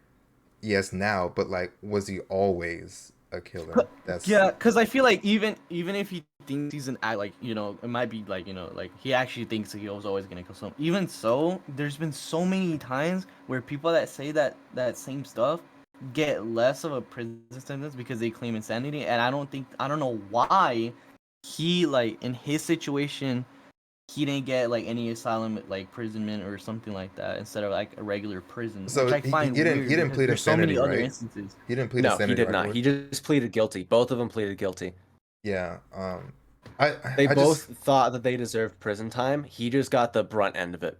Yes, now, but like, was he always a killer. That's Yeah, because I feel like even if he thinks he's an act, like, you know, it might be like, you know, like he actually thinks he was always gonna kill someone. Even so, there's been so many times where people that say that same stuff get less of a prison sentence because they claim insanity, and I don't know why he, like, in his situation, he didn't get like any asylum, like imprisonment or something like that, instead of like a regular prison, which so I find weird he didn't because plead there's so many insanity, other right? instances. He didn't plead No, he insanity, did right, not. Ward? He just pleaded guilty. Both of them pleaded guilty. Yeah. They I both just thought that they deserved prison time. He just got the brunt end of it.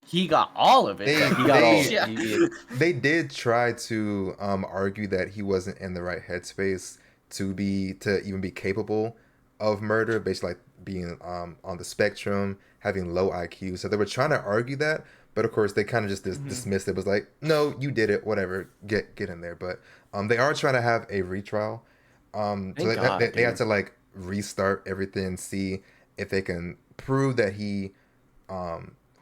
He got all of it. they He got all of they it. Yeah. they did try to argue that he wasn't in the right headspace to even be capable of murder, basically like being on the spectrum, having low IQ. So they were trying to argue that, but of course they kind of just Mhm. dismissed it. It was like, no, you did it, whatever, get in there. But they are trying to have a retrial. So Thank God, they have dude. to like restart everything, see if they can prove that he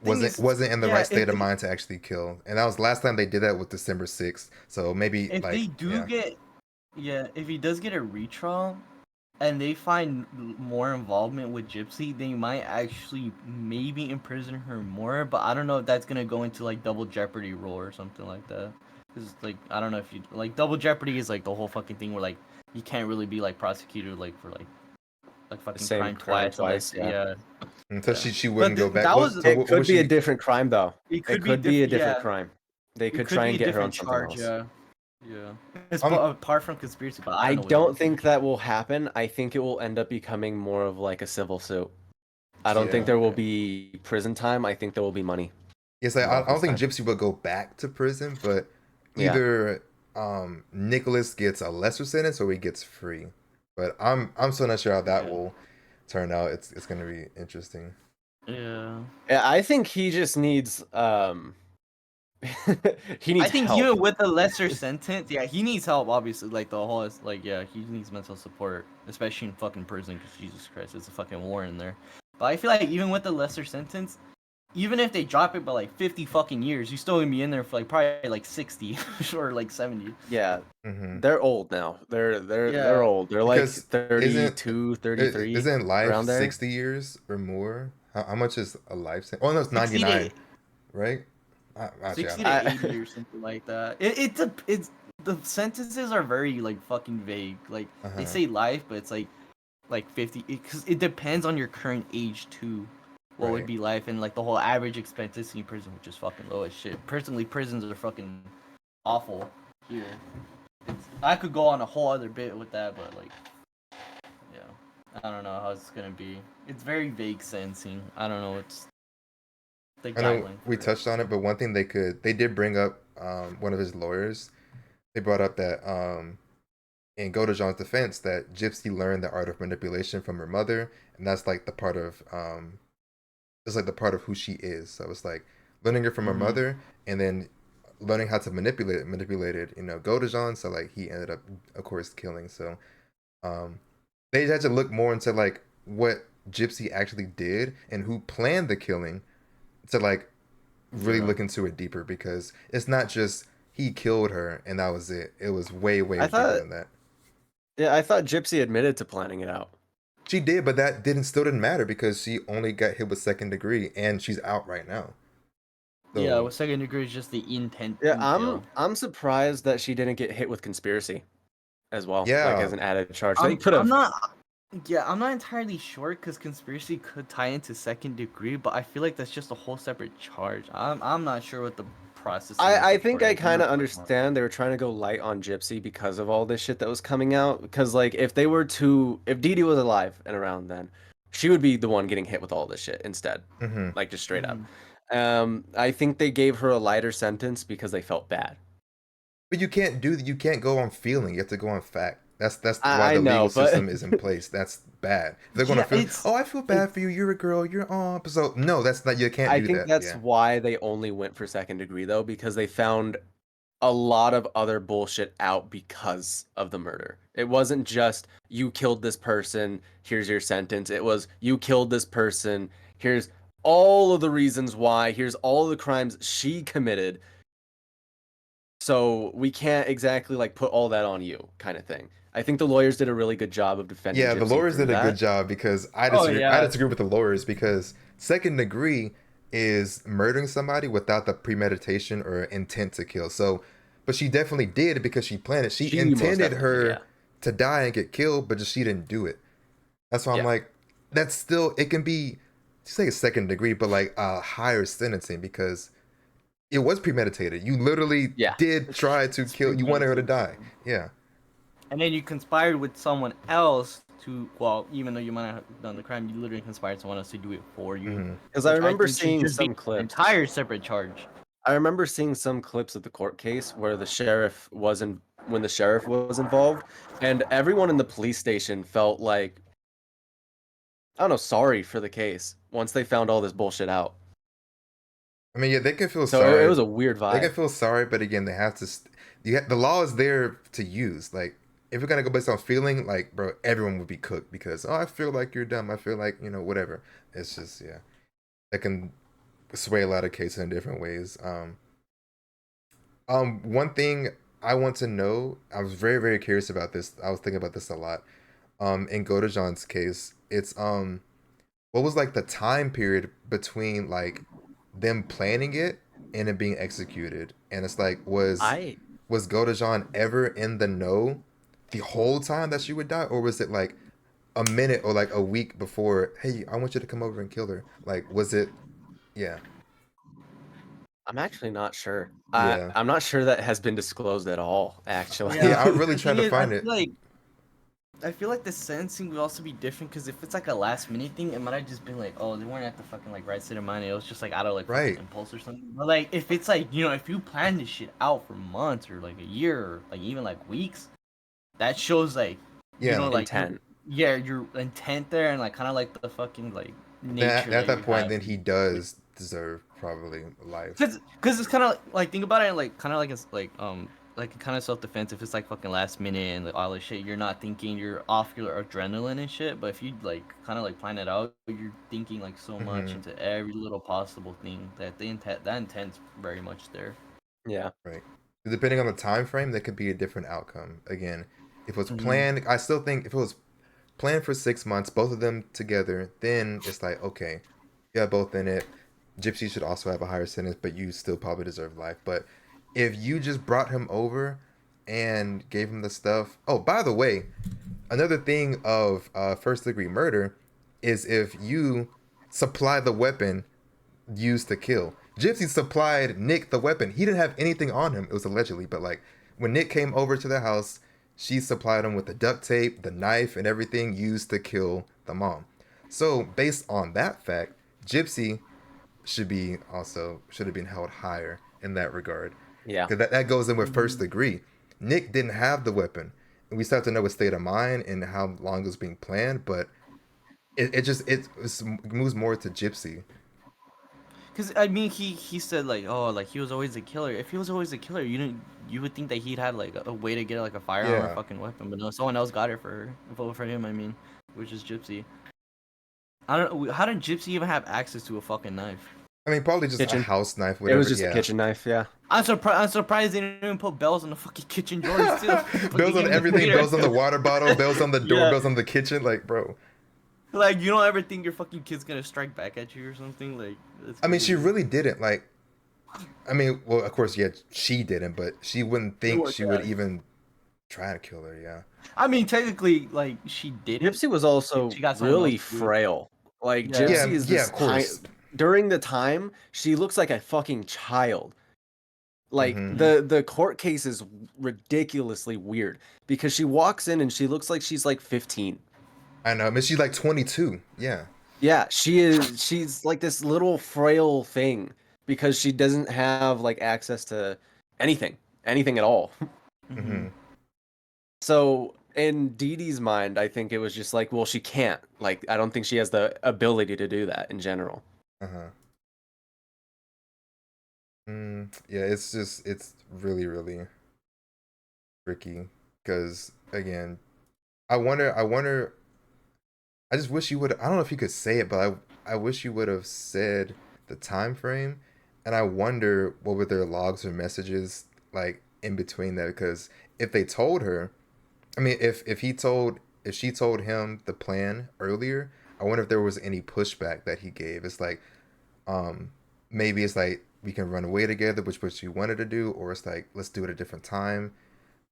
Thing is, wasn't in the yeah, right state of mind to actually kill. And that was last time they did that with December 6th. So maybe if like they do yeah. get, yeah, if he does get a retrial and they find more involvement with Gypsy, they might actually maybe imprison her more, but I don't know if that's gonna go into like double jeopardy rule or something like that. Because, like, I don't know if you like, double jeopardy is like the whole fucking thing where like you can't really be like prosecuted like for like The fucking same crime crime twice unless, twice, yeah. yeah. And so Yeah. she But wouldn't go back. that What was, so It what could was be a she different crime, though. it It could be could be a different, different yeah. crime. They It could could try be and a get her on different something charge, else. yeah. Yeah. It's um apart from conspiracy, but I I don't know what don't else. think that will happen. I think it will end up becoming more of like a civil suit. I don't think yeah. there will Okay. be prison time. I think there will be money It's like I involved don't this think time. Gypsy would go back to prison, but Yeah. either Nicholas gets a lesser sentence or he gets free. But I'm still not sure how that Yeah. will turn out. It's gonna be interesting. Yeah. Yeah, I think he just needs he I needs think help. even with a lesser sentence, yeah, he needs help. Obviously, like the whole is like, yeah, he needs mental support, especially in fucking prison. Because Jesus Christ, it's a fucking war in there. But I feel like even with the lesser sentence, even if they drop it by like 50 fucking years, you still gonna be in there for like probably like 60 or like 70. Yeah. Hmm. They're old now. They're Yeah. old. They're like Because isn't 32, 33 isn't life around there. 60 years or more? How much is a life sentence? Oh no, it's 60 99, to right? Actually, I 60 don't know. to I 80 or something like that. It's the sentences are very like fucking vague. Like they Uh-huh. say life, but it's like 50, because it depends on your current age too. What would Right. be life, and like the whole average expectancy in prison, which is fucking low as shit. Personally, prisons are fucking awful here. I could go on a whole other bit with that, but like, yeah, I don't know how it's gonna be. It's very vague sentencing. I don't know what's the I know guideline we for it. touched on it, but one thing they did bring up one of his lawyers. They brought up that in Godejohn's defense that Gypsy learned the art of manipulation from her mother, and that's like the part of it's like the part of who she is. So it's like learning it from her Mm-hmm. mother, and then learning how to manipulate it. Godejohn. So like he ended up, of course, killing. So um, they had to look more into like what Gypsy actually did and who planned the killing to like really Yeah. look into it deeper, because it's not just he killed her and that was it. It was way I deeper thought than that. yeah, I thought Gypsy admitted to planning it out. She did, but that didn't still didn't matter because she only got hit with second degree and she's out right now. Yeah, So with second degree is just the intent Yeah, to kill. I'm surprised that she didn't get hit with conspiracy as well, like yeah, as an added charge. They I'm could I'm have. not. Yeah, I'm not entirely sure because conspiracy could tie into second degree, but I feel like that's just a whole separate charge. I'm not sure what the process is I think for I it. kind of understand they were trying to go light on Gypsy because of all this shit that was coming out. Because like if they were to, if Dee Dee was alive and around then, she would be the one getting hit with all this shit instead, hmm like just straight up. Mhm. I think they gave her a lighter sentence because they felt bad. but you can't go on feeling. You have to go on fact. That's why I the legal know, but system is in place. That's bad. If they're gonna Yeah, feel, oh, I feel bad for it's you. You're a girl. You're so no, that's not. You can't I do think that. that's Yeah. why they only went for second degree though, because they found a lot of other bullshit out because of the murder. It wasn't just you killed this person, here's your sentence. It was you killed this person, here's all of the reasons why, here's all the crimes she committed. So we can't exactly like put all that on you kind of thing. I think the lawyers did a really good job of defending Yeah, the Gypsy lawyers through did a that. good job because I Oh disagree. I yeah. disagree with the lawyers because second degree is murdering somebody without the premeditation or intent to kill. So, but she definitely did because she planned it. She She most intended definitely did, her yeah. to die and get killed, but just she didn't do it. That's why I'm Yeah. like, that's still it can be say a second degree, but like a higher sentencing because it was premeditated. You literally Yeah. did try to It's kill. You wanted her to die. premeditated. Yeah. And then you conspired with someone else to, well, even though you might not have done the crime, you literally conspired someone else to do it for you. Hmm. Because I Which remember think should seeing just be some an clips. entire separate charge. I remember seeing some clips of the court case where the sheriff wasn't when the sheriff was involved, and everyone in the police station felt like, I don't know, sorry for the case once they found all this bullshit out. I mean, yeah, they can feel So it sorry. was a weird They can vibe. feel sorry, but again, they have to. The law is there to use. Like, if you're gonna go based on feeling, like, bro, everyone would be cooked because I feel like you're dumb. I feel like whatever. It's just yeah, that can sway a lot of cases in different ways. One thing I want to know, I was very very curious about this. I was thinking about this a lot. In Godejohn's case, it's what was like the time period between like them planning it and it being executed? And it's like, I was Godejohn ever in the know the whole time that she would die, or was it like a minute or like a week before? Hey, I want you to come over and kill her. Like, was it? Yeah, I'm actually not sure. yeah, I'm not sure that has been disclosed at all, actually. yeah. Yeah, I really the tried thing to is, find it. I feel like the sentencing would also be different because if it's like a last minute thing, it might have just been like, oh, they weren't at the fucking like right state of mind. It was just like out of like fucking Right. impulse or something. But like if it's like if you plan this shit out for months or like a year or like even like weeks, that shows like Yeah. like Intent. your intent there and like kind of like the fucking like Then nature at that that you point, have. then he does deserve probably life. Cause it's kind of like think about it like kind of like it's like kind of self defense if it's like fucking last minute and like all this shit you're not thinking you're off your adrenaline and shit but if you like kind of like plan it out you're thinking like so much Hmm. into every little possible thing that that intent's very much there. Yeah. Right. Depending on the time frame, that could be a different outcome. Again, if it was Mm-hmm. planned, I still think if it was planned for 6 months, both of them together, then it's like, okay, yeah, both in it. Gypsy should also have a higher sentence, but you still probably deserve life. But if you just brought him over and gave him the stuff. Oh, by the way, another thing of first degree murder is if you supply the weapon used to kill. Gypsy supplied Nick the weapon. He didn't have anything on him. It was allegedly, but like when Nick came over to the house, she supplied him with the duct tape, the knife, and everything used to kill the mom. So based on that fact, Gypsy should have been held higher in that regard. Yeah. Because that goes in with first Mm-hmm. degree. Nick didn't have the weapon. And we still have to know his state of mind and how long it was being planned, but it moves more to Gypsy. Because I mean he said like oh like he was always a killer. If he was always a killer you would think that he'd had like a way to get like a firearm or a Yeah. fucking weapon but no someone else got it for him I mean which is Gypsy. I don't know. How did Gypsy even have access to a fucking knife? I mean, probably just a Kitchen. house knife, It was whatever. just a Yeah. kitchen knife, yeah. I'm surprised they didn't even put bells on the fucking kitchen drawers too. Bills on everything, bills on the water bottle, bills on the door, Yeah. bills on the kitchen. Like, bro. Like you don't ever think your fucking kid's gonna strike back at you or something? Like that's I mean, she crazy. really didn't. Like, I mean, well, of course, yeah, she didn't, but she wouldn't think Sure, she would yeah. even try to kill her. Yeah. I mean technically like she did it. Gypsy was also She got someone else really to do it. frail. Like Yeah. Yeah, Gypsy is yeah, this of course. during the time, she looks like a fucking child. Like Hmm. the court case is ridiculously weird because she walks in and she looks like she's like 15. I know. I mean, she's like 22. Yeah. Yeah, she's like this little frail thing because she doesn't have like access to anything at all. Mm-hmm. Hmm. So in Dee Dee's mind, I think it was just like, well, she can't. Like, I don't think she has the ability to do that in general. Uh-huh. Yeah, it's really, really tricky because again, I wonder. I just wish you would. I don't know if you could say it, but I wish you would have said the time frame, and I wonder what were their logs or messages like in between that because if they told her, I mean, if she told him the plan earlier, I wonder if there was any pushback that he gave. It's like, um, maybe it's like we can run away together, which what you wanted to do, or it's like let's do it a different time.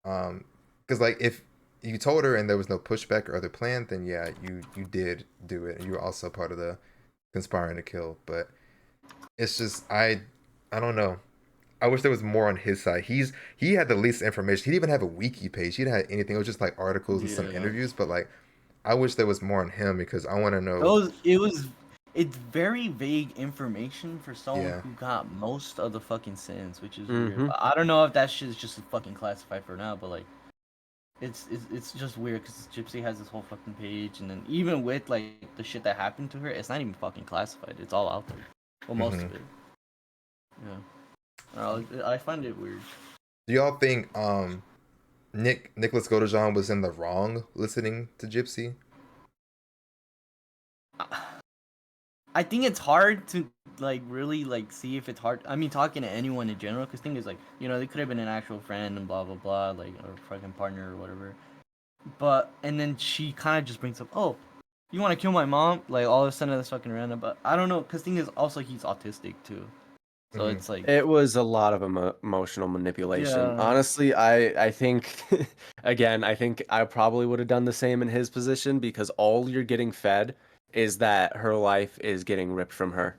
Because like if you told her and there was no pushback or other plan, then yeah, you did do it, and you were also part of the conspiring to kill. But it's just I don't know. I wish there was more on his side. He had the least information. He didn't even have a wiki page. He didn't have anything. It was just like articles and some Yeah. interviews. But like, I wish there was more on him because I want to know. It's very vague information for someone Yeah. who got most of the fucking sins, which is weird. Mm-hmm. I don't know if that shit is just fucking classified for now, but like it's just weird because Gypsy has this whole fucking page, and then even with like the shit that happened to her, it's not even fucking classified. It's all out there. Well, most of it. Yeah. I find it weird. Do y'all think Nicholas Godejohn was in the wrong listening to Gypsy? I think it's hard to like really like see if it's hard. I mean, talking to anyone in general, because thing is like they could have been an actual friend and blah blah blah, like or fucking partner or whatever. But and then she kind of just brings up, oh, you want to kill my mom? Like all of a sudden that's fucking random. But I don't know, because thing is also he's autistic too, so it's like It was a lot of emotional manipulation. yeah, Honestly, I think, again, I think I probably would have done the same in his position because all you're getting fed is that her life is getting ripped from her.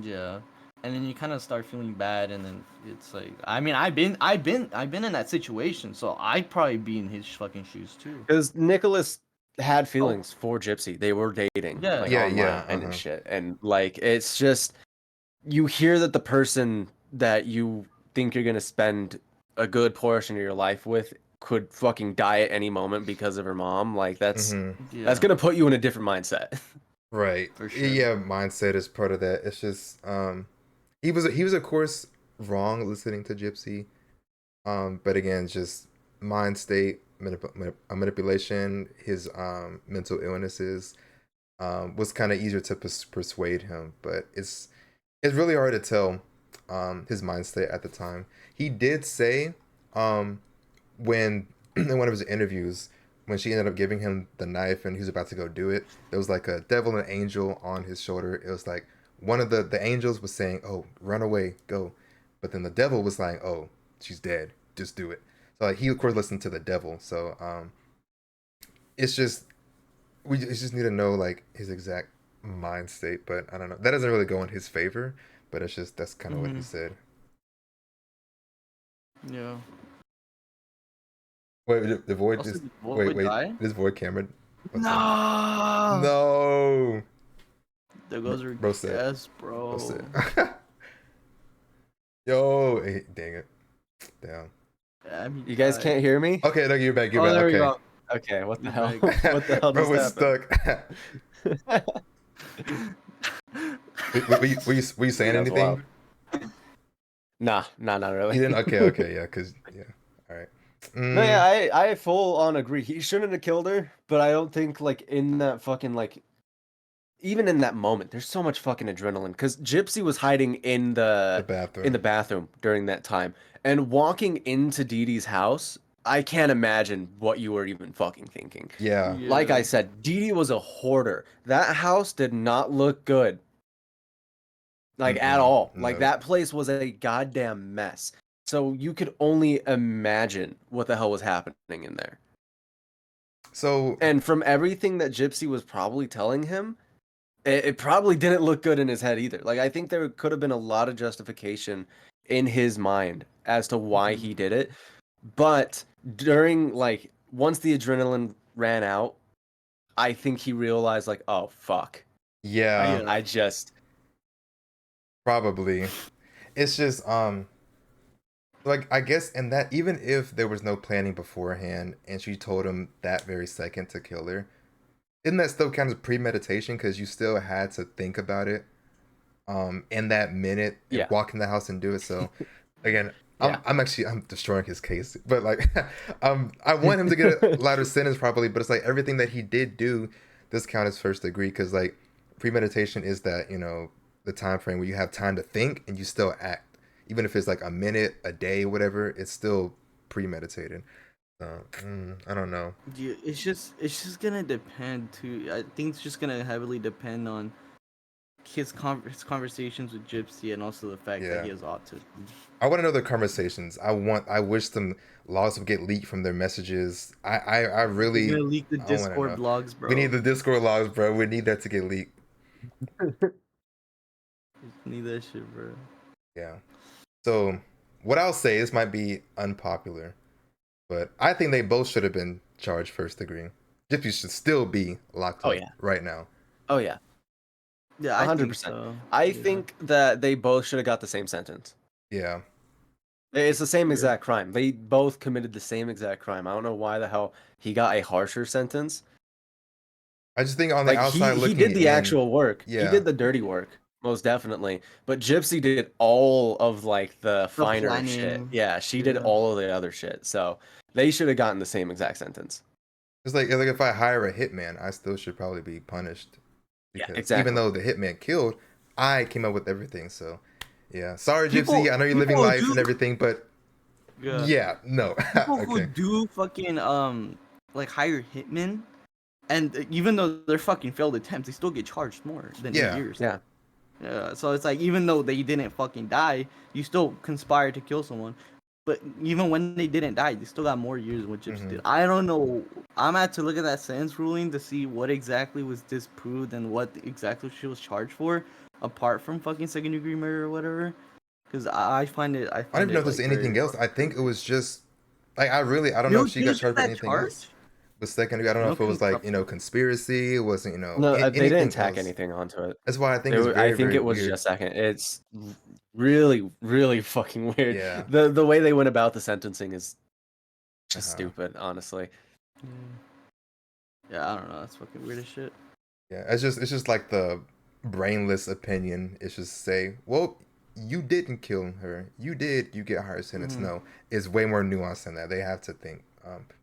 yeah. And then you kind of start feeling bad, and then it's like, I mean, I've been in that situation, so I'd probably be in his fucking shoes too. Because Nicholas had feelings for Gypsy. They were dating, Yeah. like Yeah, online yeah. and shit. And like, it's just, you hear that the person that you think you're gonna spend a good portion of your life with could fucking die at any moment because of her mom. Like that's Yeah, that's gonna put you in a different mindset. Right. for sure. Yeah, mindset is part of that. It's just he was of course wrong listening to Gypsy. But again, just mind state manipulation, his mental illnesses was kind of easier to persuade him, but it's really hard to tell his mind state at the time. He did say when in one of his interviews when she ended up giving him the knife and he was about to go do it, there was like a devil and angel on his shoulder. It was like one of the angels was saying, "Oh, run away, go," but then the devil was like, "Oh, she's dead. Just do it." So like he of course listened to the devil. So it's just we just need to know like his exact mind state. But I don't know. That doesn't really go in his favor. But it's just that's kind of what he said. Yeah. Wait, the void Also, just did Void wait. die? This void camera. What's that? No. No. There goes her Bro said. guess, Bro bro. said. Yo, hey, dang it. Damn. I mean, You guys can't hear me? Okay, no, you're back. You're Oh, back. there we Okay. go. Okay, what the You're hell? back. What the hell Bro just was happened? stuck. Were you saying That's anything? wild. Nah, not really. You didn't. Okay, yeah, cause yeah. All right. No, yeah, I full on agree. He shouldn't have killed her, but I don't think like in that fucking like even in that moment, there's so much fucking adrenaline because Gypsy was hiding in The the bathroom. bathroom during that time and walking into Dee Dee's house. I can't imagine what you were even fucking thinking. Yeah. Like I Yeah. said, Dee Dee was a hoarder. That house did not look good. Like at all. Like No. that place was a goddamn mess. So you could only imagine what the hell was happening in there. So And from everything that Gypsy was probably telling him, it probably didn't look good in his head either. Like I think there could have been a lot of justification in his mind as to why he did it. But during like once the adrenaline ran out, I think he realized like, oh fuck. yeah, Yeah. I just probably. It's just like I guess and that even if there was no planning beforehand and she told him that very second to kill her, isn't that still kind of premeditation because you still had to think about it in that minute and yeah. walk in the house and do it. So again, Yeah. I'm destroying his case, but like I want him to get a lighter sentence probably, but it's like everything that he did do does count as first degree because like premeditation is that the time frame where you have time to think and you still act, even if it's like a minute, a day, whatever, it's still premeditated. I don't know. Yeah, it's just gonna depend too. I think it's just gonna heavily depend on his conversations with Gypsy and also the fact that Yeah. he has autism. I want to know their conversations. I wish some laws would get leaked from their messages. I They're really gonna leak the I want to Discord know. logs, We need bro. the Discord logs, bro. We need that to get leaked. Just need that shit, bro. Yeah. So what I'll say, this might be unpopular, but I think they both should have been charged first degree. Gypsy should still be locked Oh up yeah. right now. Oh yeah. Yeah, I think 100%. so. I Yeah. think that they both should have got the same sentence. Yeah. It's the same Sure. exact crime. They both committed the same exact crime. I don't know why the hell he got a harsher sentence. I just think on the Like outside he looking did the in, actual work. He yeah. did the dirty work, most definitely. But Gypsy did all of like the The finer shit. planning. Yeah, she did Yeah. all of the other shit. So they should have gotten the same exact sentence. It's like if I hire a hitman, I still should probably be punished. Yeah, Because exactly. even though the hitman killed, I came up with everything. So yeah. Sorry, People- Gypsy. I know you're living people life do- and everything, but yeah, no. People who Okay. do fucking like hire hitmen, and even though they're fucking failed attempts, they still get charged more than Yeah. 8 years. Yeah. Yeah. So it's like even though they didn't fucking die, you still conspired to kill someone. But even when they didn't die, they still got more years than what Gypsy did. I don't know. I'm at to look at that sentence ruling to see what exactly was disproved and what exactly she was charged for, apart from fucking second degree murder or whatever. Because I find it. I don't even know if there's anything else. I think it was just like I don't know if she got charged with anything else. But secondary, I don't know if it was like conspiracy. It wasn't No, they didn't anything tack else. anything onto it. That's why I think it's very, I think very it was weird. just second. It's really, really fucking weird. Yeah. The way they went about the sentencing is just stupid, honestly. Yeah, I don't know. That's fucking weird as shit. Yeah, it's just like the brainless opinion. It's just say, well, you didn't kill her. You did. You get a higher sentence. No, it's way more nuanced than that. They have to think.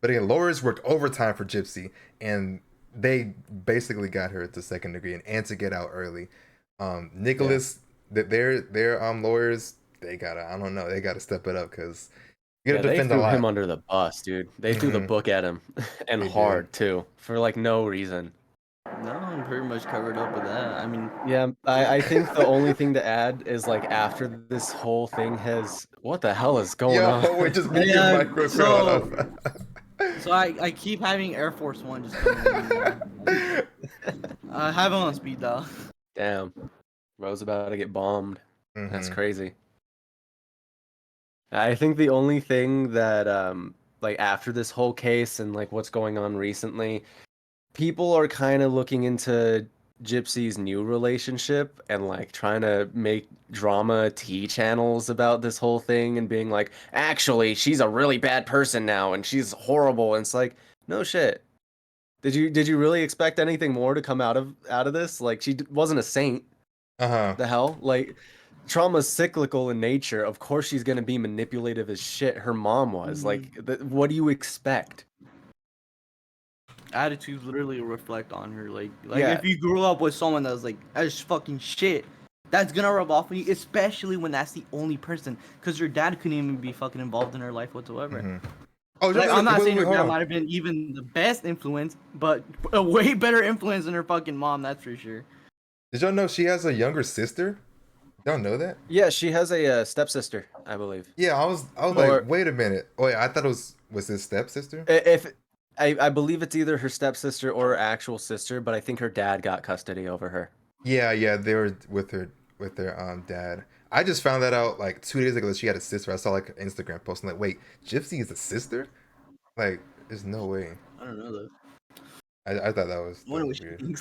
But again, lawyers worked overtime for Gypsy, and they basically got her to second degree and to get out early. Nicholas, their lawyers, they gotta, I don't know, they gotta step it up because you gotta They defend a threw lot. him under the bus, dude. They threw the book at him, and They hard too, for like no reason. No, I'm pretty much covered up with that. I mean, Yeah, I think the only thing to add is like after this whole thing has, what the hell is going on? Yo, wait, just mute your Yeah, microphone up. so I keep having Air Force One just coming in. I have him on speed dial. Damn, Rose about to get bombed. That's crazy. I think the only thing that like after this whole case and like what's going on recently, people are kind of looking into Gypsy's new relationship and like trying to make drama tea channels about this whole thing and being like, actually, she's a really bad person now and she's horrible. And it's like, no shit. Did you really expect anything more to come out of this? Like she wasn't a saint. The hell? Like trauma's cyclical in nature. Of course she's gonna be manipulative as shit. Her mom was. Like, what do you expect? Attitudes literally reflect on her. Like Yeah. if you grew up with someone that's like as fucking shit, that's gonna rub off on you, especially when that's the only person. Because your dad couldn't even be fucking involved in her life whatsoever. Oh, like, I'm not saying her dad might have been even the best influence, but a way better influence than her fucking mom. That's for sure. Did y'all know she has a younger sister? Y'all know that? Yeah, she has a stepsister, I believe. Yeah, I was like, wait a minute. Oh, yeah, I thought it was his stepsister. If I believe it's either her stepsister or her actual sister, but I think her dad got custody over her. Yeah, they were with their dad. I just found that out like 2 days ago that she had a sister. I saw like an Instagram post. I'm like, wait, Gypsy is a sister? Like, there's no way. I don't know that. I thought that was weird.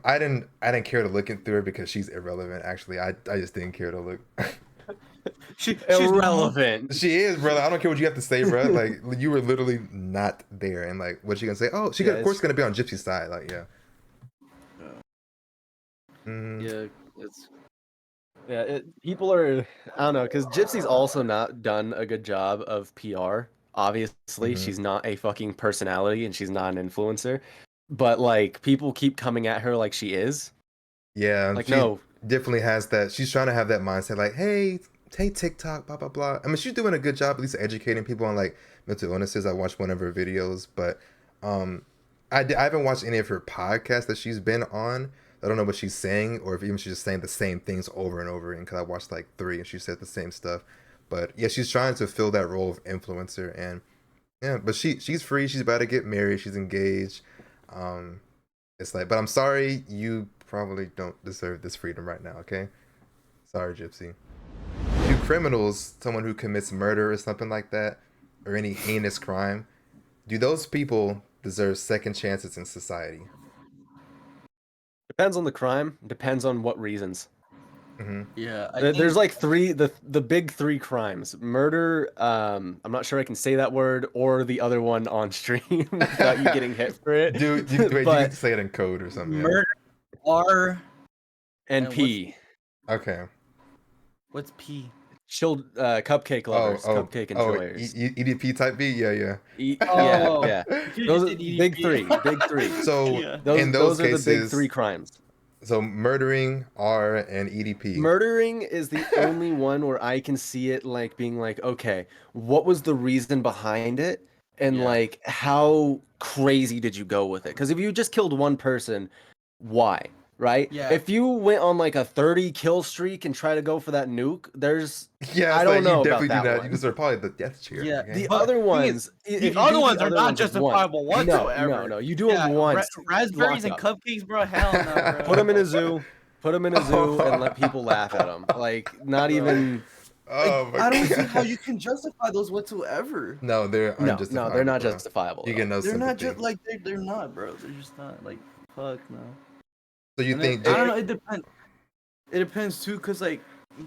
I didn't care to look through her because she's irrelevant. Actually, I just didn't care to look. She's irrelevant. She is, brother. I don't care what you have to say, bro. Like you were literally not there, and like, what's she gonna say? Oh, she of course gonna be on Gypsy's side. Like, yeah. Yeah, it's. Yeah, people are. I don't know, because Gypsy's also not done a good job of PR. Obviously, she's not a fucking personality, and she's not an influencer. But like, people keep coming at her like she is. Yeah, like she definitely has that. She's trying to have that mindset, like, hey, hey, TikTok, blah blah blah. I mean, she's doing a good job at least educating people on like mental illnesses. I watched one of her videos, but um, I haven't watched any of her podcasts that she's been on. I don't know what she's saying, or if even she's just saying the same things over and over again. Because I watched like three, and she said the same stuff. But yeah, she's trying to fill that role of influencer, and yeah, but she's free. She's about to get married. She's engaged. Um, it's like, but I'm sorry, you probably don't deserve this freedom right now. Okay, sorry, Gypsy. Do criminals, someone who commits murder or something like that, or any heinous crime, do those people deserve second chances in society? Depends on the crime. Depends on what reasons. Hmm. Yeah, I There's think like the big three crimes: murder. I'm not sure I can say that word or the other one on stream without you getting hit for it. Wait, you can But say it in code or something. Yeah. murder R and and P, Okay. what's P? cupcake lovers, cupcake enjoyers. EDP type B. Yeah, yeah. Yeah, Oh, yeah. you Those just are said big EDP. three, big three. So Yeah. in those Those are the big cases, three crimes. so murdering R and EDP. Murdering is the only one where I can see it like being like, okay, what was the reason behind it? And Yeah. like, how crazy did you go with it? Because if you just killed one person, why? Right? Yeah. If you went on like a 30 kill streak and try to go for that nuke, there's Yeah, I it's don't like know you about definitely do that that. one. You deserve probably the death chair. Yeah, okay? The But other thing is, ones, the if you other do ones the are other not ones with one, justifiable whatsoever. no, you do them once, Raspberries and lock up. cupcakes, bro. Hell no, bro. Put them in a zoo, and let people laugh at them. Like, not Bro. even. Oh my I don't see God. how you can justify those whatsoever. No, they're No, unjustifiable. they're not bro. justifiable You at get all. no They're not sympathy. just like they're not, bro. They're just not like fuck no. So you And then, think? I don't know. It depends. It depends too, cause like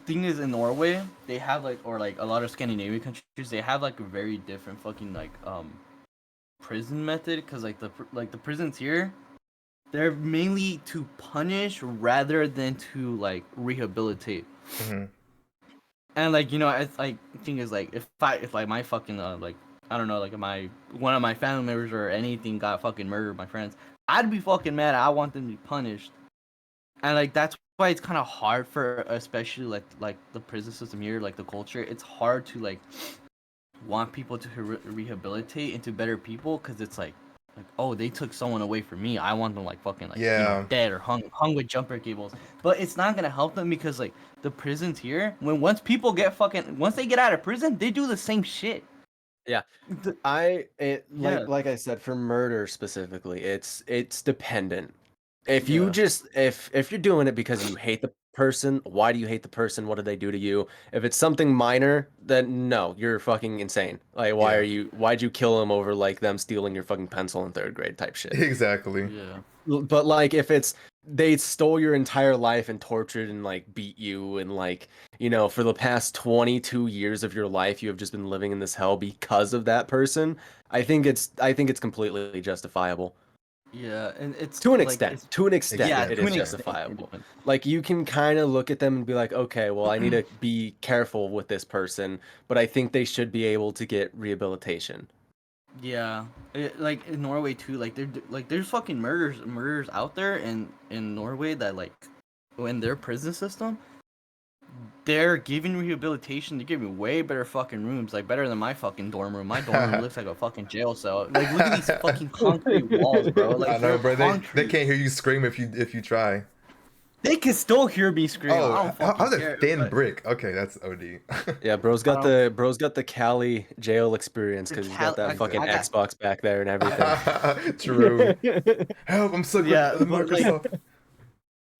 thing is in Norway they have like or like a lot of Scandinavian countries they have like a very different fucking like prison method, cause like the prisons here they're mainly to punish rather than to like rehabilitate. Mhm. And like it's like thing is like if like my fucking like I don't know like if my one of my family members or anything got fucking murdered, my friends, I'd be fucking mad. I want them to be punished, and like that's why it's kind of hard for especially like the prison system here, like the culture. It's hard to like want people to rehabilitate into better people because it's like oh they took someone away from me. I want them like fucking like Yeah. dead or hung with jumper cables. But it's not gonna help them because like the prisons here, once people get fucking once they get out of prison, they do the same shit. Yeah, The- like Yeah. like I said, for murder specifically, it's dependent. If Yeah. you just if you're doing it because you hate the person, why do you hate the person? What did they do to you? If it's something minor, then no, you're fucking insane. Like Yeah. why'd you kill them over like them stealing your fucking pencil in third grade type shit? Exactly. Yeah. But like if it's they stole your entire life and tortured and like beat you and like for the past 22 years of your life you have just been living in this hell because of that person, I think it's completely justifiable. Yeah, and it's To an like extent, it's to an extent, yeah, it to is an extent, justifiable. Like you can kind of look at them and be like, okay, well, I need to be careful with this person, but I think they should be able to get rehabilitation. Yeah, like in Norway too. Like there's fucking murders out there in Norway that like in their prison system, they're giving rehabilitation. They're giving way better fucking rooms, like better than my fucking dorm room. My dorm room looks like a fucking jail cell. Like look at these fucking concrete walls, bro. I Like know, they're bro. They concrete. can't hear you scream if you try. They can still hear me scream. I Oh, don't fucking how's a care. thin But brick? Okay, that's OD. Yeah, I don't. bro's got the Cali jail experience The because he's got that fucking I got Xbox back there and everything. True. Help! I'm stuck yeah, with but like Microsoft.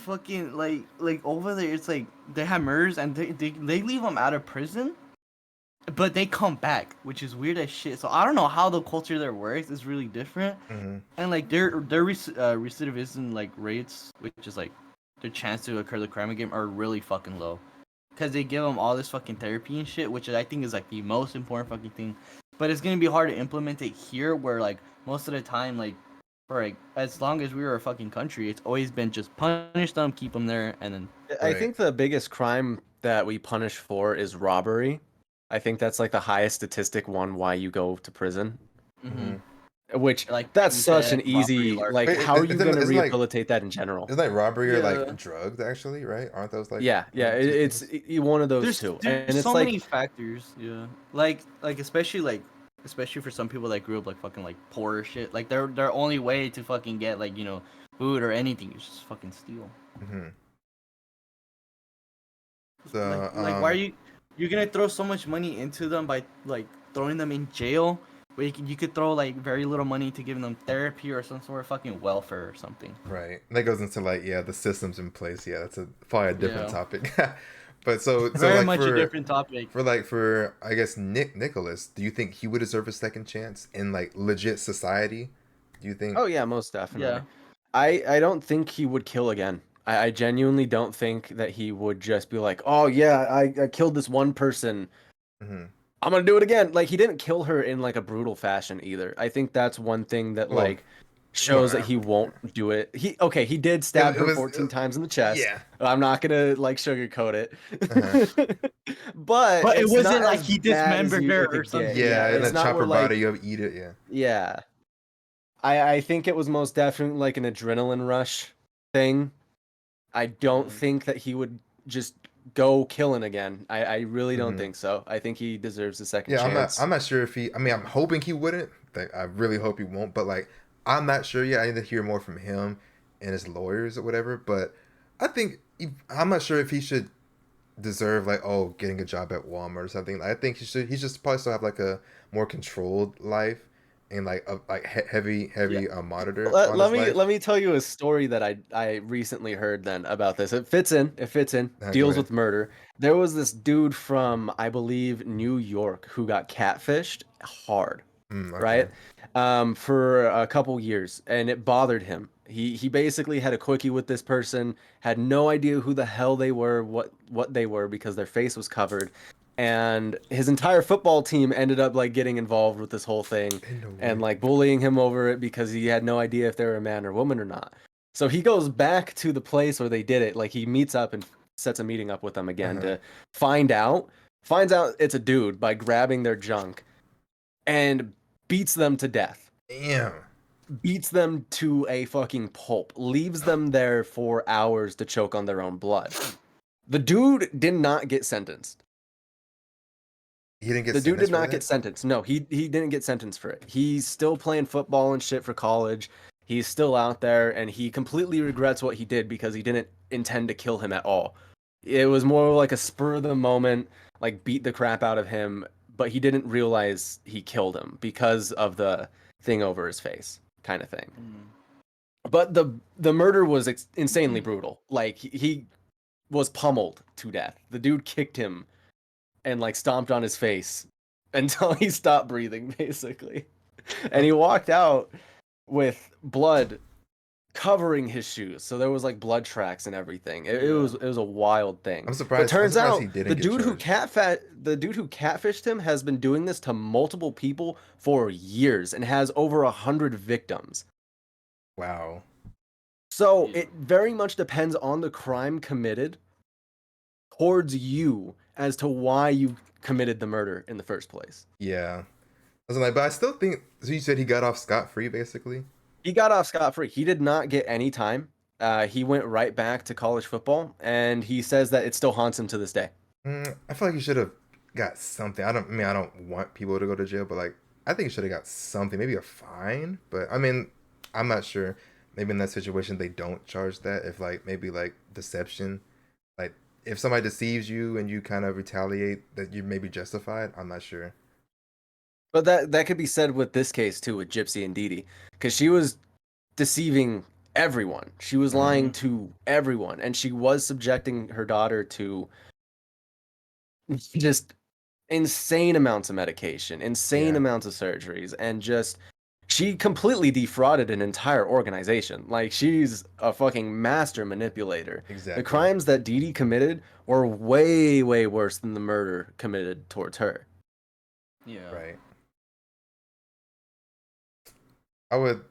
fucking like over there, it's like they have murders and they leave them out of prison. But they come back, which is weird as shit. So I don't know how the culture there works. It's really different, Hmm. and like their recidivism like rates, which is like their chance to occur the crime again, are really fucking low, because they give them all this fucking therapy and shit, which I think is like the most important fucking thing. But it's gonna be hard to implement it here, where like most of the time, like for like as long as we were a fucking country, it's always been just punish them, keep them there, and then I Right. think the biggest crime that we punish for is robbery. I think that's like the highest statistic one why you go to prison. mm-hmm. Hmm. which like that's true such an theft, robbery, easy, like, Wait, larceny. how are you going to isn't like rehabilitate that in general? isn't like robbery or Yeah. like drugs actually, right? Aren't those like Yeah, one yeah, of the two it's things? one of those There's two, and there's it's so like, many factors. Yeah. Especially for some people that grew up like fucking like poor as shit. Like their only way to fucking get like, you know, food or anything is just fucking steal. Mm-hmm. Like why are you're gonna throw so much money into them by like throwing them in jail where you could throw like very little money to giving them therapy or some sort of fucking welfare or something. Right. That goes into like the systems in place. Yeah, that's probably a different Yeah. topic. But so Very like much a different topic. for I guess Nicholas, do you think he would deserve a second chance in like legit society? Do you think? oh yeah, most definitely. Yeah. I don't think he would kill again. I genuinely don't think that he would just be like, oh yeah, I killed this one person. Hmm. I'm gonna do it again. Like he didn't kill her in like a brutal fashion either. I think that's one thing that Well, like shows that he whatever. won't do it. He did stab It her was 14 times in the chest. yeah. I'm not gonna like sugarcoat Uh-huh. it. But But it it's not wasn't like as he bad as dismembered her it or could get. something. Yeah, Yeah, and it's then not chop where her body, like you eat it. Yeah. yeah. I think it was most definitely like an adrenaline rush thing. I don't Mm. think that he would just go killing again. I really don't Hmm. think so. I think he deserves a second Yeah, I'm not. chance. I'm not sure if he. I mean, I'm hoping he wouldn't. Like, I really hope he won't. But like, I'm not sure yet. I need to hear more from him and his lawyers or whatever. But I think I'm not sure if he should deserve like getting a job at Walmart or something. I think he should. He should probably still have like a more controlled life and like a Yeah. heavy monitor Let, on let his me life. let me tell you a story that I recently heard then about this. It fits in. It fits in. Go Deals ahead. with murder. There was this dude from I believe New York who got catfished hard, Okay. right? For a couple years, and it bothered him. He basically had a quickie with this person, had no idea who the hell they were, what they were because their face was covered, and his entire football team ended up like getting involved with this whole thing Ain't no and way. like bullying him over it because he had no idea if they were a man or woman or not. So he goes back to the place where they did it. Like he meets up and sets a meeting up with them again Uh-huh. to find out. Finds out it's a dude by grabbing their junk and beats them to death. Damn. Beats them to a fucking pulp. Leaves them there for hours to choke on their own blood. The dude did not get sentenced. He didn't get The dude did sentenced for not get that. sentenced. No, he didn't get sentenced for it. He's still playing football and shit for college. He's still out there, and he completely regrets what he did because he didn't intend to kill him at all. It was more like a spur of the moment, like beat the crap out of him, but he didn't realize he killed him because of the thing over his face, kind of thing. Mm. But the murder was insanely brutal. Like he was pummeled to death. The dude kicked him and like stomped on his face until he stopped breathing, basically. And he walked out with blood covering his shoes, so there was like blood tracks and everything. It was a wild thing. I'm But surprised. I'm turns surprised he out didn't get charged. the dude who catfished him has been doing this to multiple people for years and has over 100 victims. Wow. So Yeah. it very much depends on the crime committed towards you as to why you committed the murder in the first place. Yeah. I was like, but I still think. So you said he got off scot free, basically. He got off scot-free. He did not get any time. He went right back to college football, and he says that it still haunts him to this day. I feel like he should have got something. I don't. I mean, I don't want people to go to jail, but like, I think he should have got something. Maybe a fine. But I mean, I'm not sure. Maybe in that situation they don't charge that. If like maybe like deception, like if somebody deceives you and you kind of retaliate, that you may be justified. I'm not sure. But that could be said with this case too, with Gypsy and Dee Dee, because she was deceiving everyone. She was lying Mhm. to everyone, and she was subjecting her daughter to just insane amounts of medication, insane Yeah. amounts of surgeries, and just she completely defrauded an entire organization. Like she's a fucking master manipulator. The Exactly. crimes that Dee Dee committed were way, way worse than the murder committed towards her. Yeah. Right. I would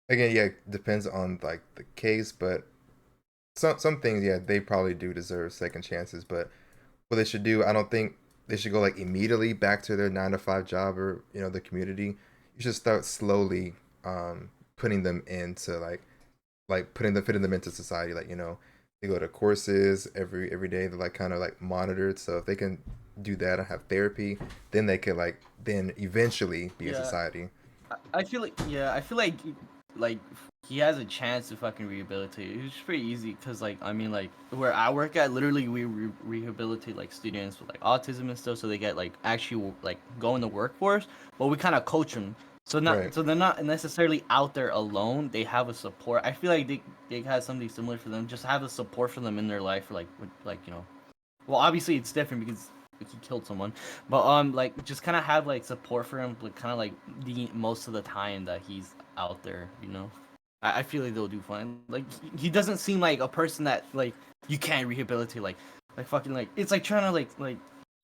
again. Yeah. Depends on like the case, but some things. Yeah, they probably do deserve second chances. But what they should do, I don't think they should go like immediately back to their 9 to 5 job or the community. you should start slowly putting them into fitting them into society. Like, they go to courses every day. They're like kind of like monitored. So if they can do that and have therapy, then they could then eventually be in Yeah. society. I feel like he has a chance to fucking rehabilitate. It's pretty easy because I mean where I work at, literally we rehabilitate like students with like autism and stuff, so they get like actually like go in the workforce. But we kind of coach them, Right. so they're not necessarily out there alone. They have a support. I feel like they have something similar for them. Just have a support for them in their life, well, obviously it's different because he killed someone, but like just kind of have like support for him, like kind of like the most of the time that he's out there, you know. I feel like they'll do fine. Like he doesn't seem like a person that like you can't rehabilitate, like fucking like it's like trying to like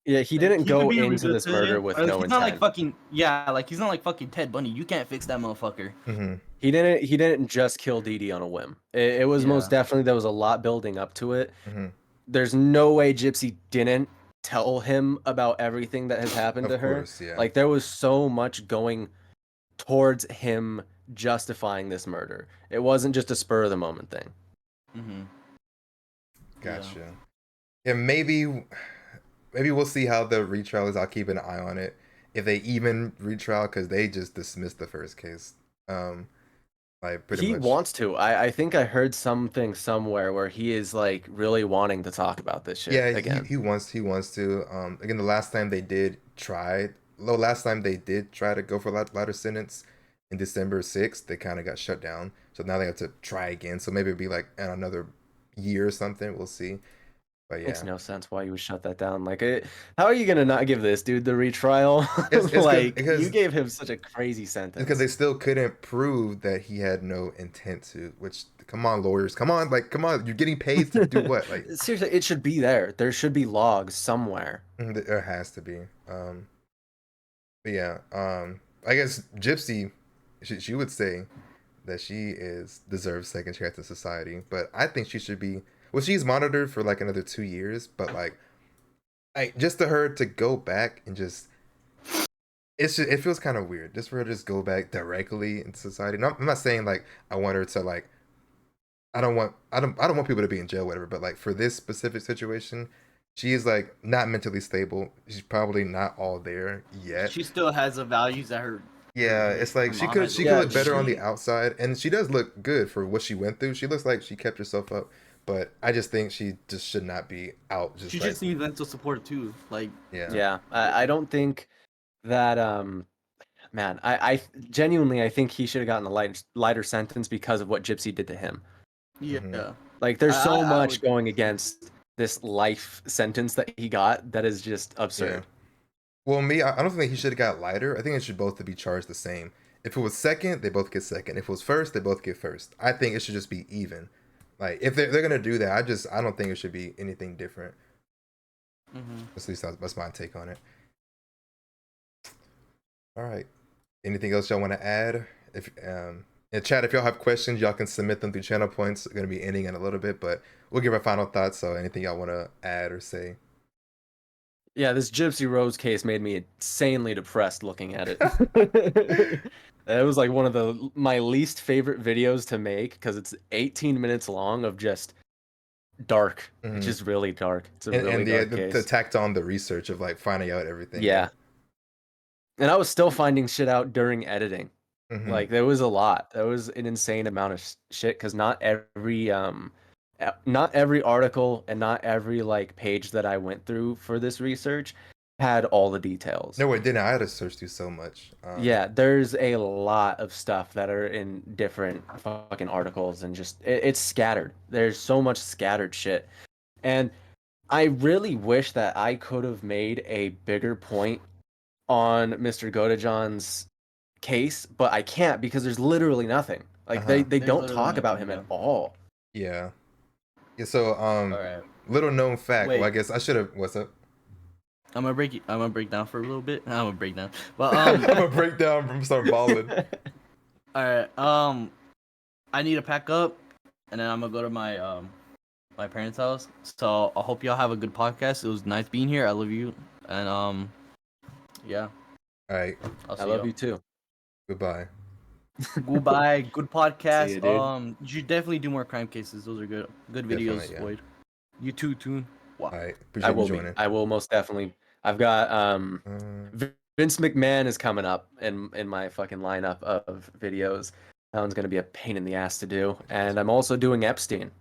Yeah, he like, didn't he could go be into this murder rehabilitated, with or, like, no he's not like intent. fucking yeah, like he's not like fucking Ted Bundy. You can't fix that motherfucker. Mm-hmm. He didn't just kill Dee Dee on a whim. It was most Yeah. definitely, there was a lot building up to it. Mm-hmm. There's no way Gypsy didn't tell him about everything that has happened to Of her. course, yeah. Like there was so much going towards him justifying this murder. It wasn't just a spur of the moment thing. Mm-hmm. Gotcha. Yeah, maybe we'll see how the retrial is. I'll keep an eye on it. If they even retrial, because they just dismissed the first case. Like pretty He much. wants to. I think I heard something somewhere where he is like really wanting to talk about this shit Yeah, again. he wants to. Again, the last time they did try, last time they did try to go for a lighter sentence in December 6th, they kind of got shut down. So now they have to try again. So maybe it'll be like in another year or something. We'll see. But Makes yeah, no sense why you would shut that down. Like, how are you gonna not give this dude the retrial? it's Like, you because gave him such a crazy because sentence. they still couldn't prove that he had no intent to. Which, come on, lawyers, come on, you're getting paid to do what? Like, Seriously, it should be there. There should be logs somewhere. there has to be. But yeah, I guess Gypsy, she would say that she is deserves second chance in society, but I think she should be. Well, she's monitored for like another 2 years, but just to her to go back and just it feels kind of weird just for her to just go back directly into society. No, I'm not saying like I want her to like I don't want people to be in jail, whatever. But like for this specific situation, she is like not mentally stable. She's probably not all there yet. She still has the values that Yeah, it's her like she mom could has she could Yeah, look better on the she outside, and she does look good for what she went through. She looks like she kept herself up, but I just think she just should not be out. She Just like just needs mental support too. Like yeah, yeah. I don't think that man, I genuinely I think he should have gotten a lighter sentence because of what Gypsy did to him. hmm yeah, Like there's so I much would. going against this life sentence that he got that is just yeah. absurd. Well, me, I don't think he should have got lighter. I think it should both to be charged the same. If it was second, they both get second. If it was first, they both get first. I think it should just be even. Like if they're gonna do that, I don't think it should be anything different. Mm-hmm. At least that's my take on it. All right. Anything else y'all want to add? If in chat, if y'all have questions, y'all can submit them through channel points. We're gonna be ending in a little bit, but we'll give our final thoughts. So anything y'all want to add or say? Yeah, this Gypsy Rose case made me insanely depressed looking at it. It was like one of my least favorite videos to make because it's 18 minutes long of just dark. It's hmm just really dark. It's a And really the, dark the case. tacked on the research of like finding out everything. Yeah. And I was still finding shit out during editing. hmm Like there was a lot. There was an insane amount of shit because not every article and not every like page that I went through for this research had all the details. No, it didn't. I had to search through so much. Yeah, there's a lot of stuff that are in different fucking articles and just it's scattered. There's so much scattered shit. And I really wish that I could have made a bigger point on Mr. Godejohn's case, but I can't because there's literally nothing. Like Uh-huh. they There's don't literally talk about nothing. him Yeah. at all. Yeah. Yeah. So All right. little known fact. Well, I Wait. guess I should have. What's up? I'm gonna break down for a little bit. I'm gonna break down. But I'm gonna break down from start balling. all right. I need to pack up, and then I'm gonna go to my parents' house. So I hope y'all have a good podcast. It was nice being here. I love you, and yeah, All right. I'll see I love y'all. you too. Goodbye. Goodbye. Good podcast. See you, dude. You should definitely do more crime cases. Those are good. Good videos, Definitely, yeah. Void. You too, Tune. Wow. All right. I Appreciate you will be. joining. I will most definitely. I've got Vince McMahon is coming up in my fucking lineup of videos. That one's gonna be a pain in the ass to do, and I'm also doing Epstein,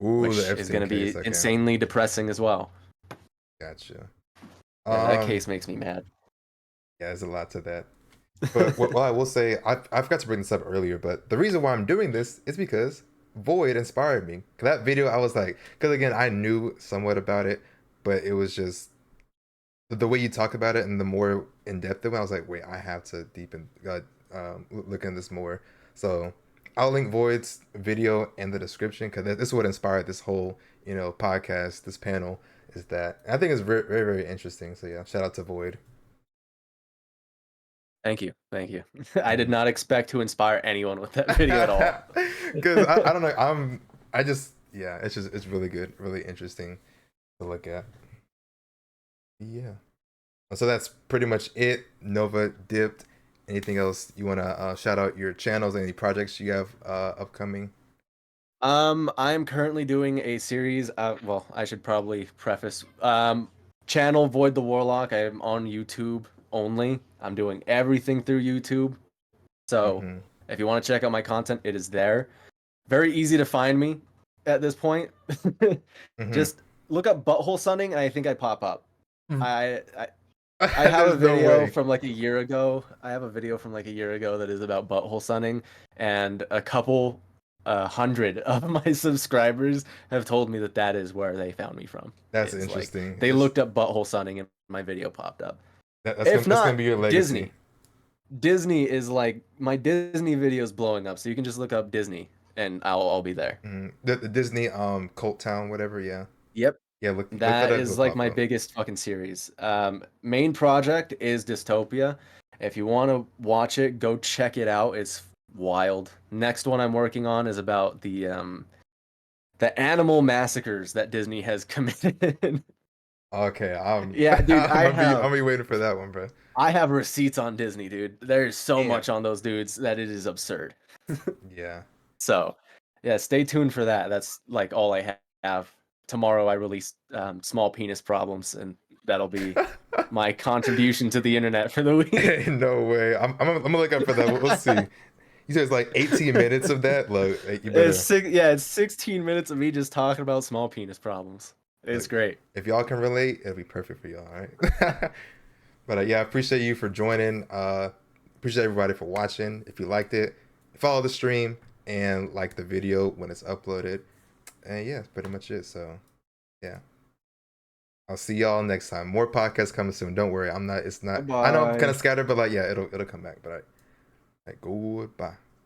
Ooh, which the is Epstein gonna case. be Okay. insanely depressing as well. Gotcha. Yeah, that case makes me mad. Yeah, there's a lot to that. But what I will say, I forgot to bring this up earlier, but the reason why I'm doing this is because Void inspired me. 'Cause that video, I was like, because again, I knew somewhat about it, but it was just the way you talk about it and the more in depth it went, I was like, wait, I have to look in this more. So I'll link Void's video in the description because this is what inspired this whole podcast, this panel. Is that I think it's very, very, very interesting. So yeah, shout out to Void. Thank you. I did not expect to inspire anyone with that video at all. Because I don't know, it's really good, really interesting to look at. Yeah. So that's pretty much it. Nova dipped. Anything else you want to shout out your channels, any projects you have upcoming? I'm currently doing a series. Well, I should probably preface. Channel Void the Warlock. I am on YouTube only. I'm doing everything through YouTube. So if you want to check out my content, it is there. Very easy to find me at this point. Just look up butthole sunning, and I think I pop up. I have a video from like a year ago. I have a video from like a year ago that is about butthole sunning, and a couple 100 of my subscribers have told me that is where they found me from. That's It's interesting. Like, they looked up butthole sunning and my video popped up. That's gonna be your legacy. Disney is like, my Disney video is blowing up, so you can just look up Disney and I'll be there. The Disney Cult Town, whatever. Yeah. Yep. Yeah, look that up, is like my biggest fucking series. Main project is Dystopia. If you want to watch it, go check it out. It's wild. Next one I'm working on is about the animal massacres that Disney has committed. Okay, yeah, dude, I'll be waiting for that one, bro. I have receipts on Disney, dude. There's so much on those dudes that it is absurd. Yeah. So, yeah, stay tuned for that. That's like all I have. Tomorrow I release Small Penis Problems, and that'll be my contribution to the internet for the week. Hey, no way. I'm gonna look up for that. We'll see. You said it's like 18 minutes of that. Look, you better... it's 16 minutes of me just talking about small penis problems. It's great. If y'all can relate, it'll be perfect for y'all. All right. But yeah, I appreciate you for joining. Appreciate everybody for watching. If you liked it, follow the stream and like the video when it's uploaded. And yeah, that's pretty much it. So yeah, I'll see y'all next time. More podcasts coming soon. Don't worry. It's not. Bye-bye. I know I'm kind of scattered, but like, yeah, it'll come back. But goodbye.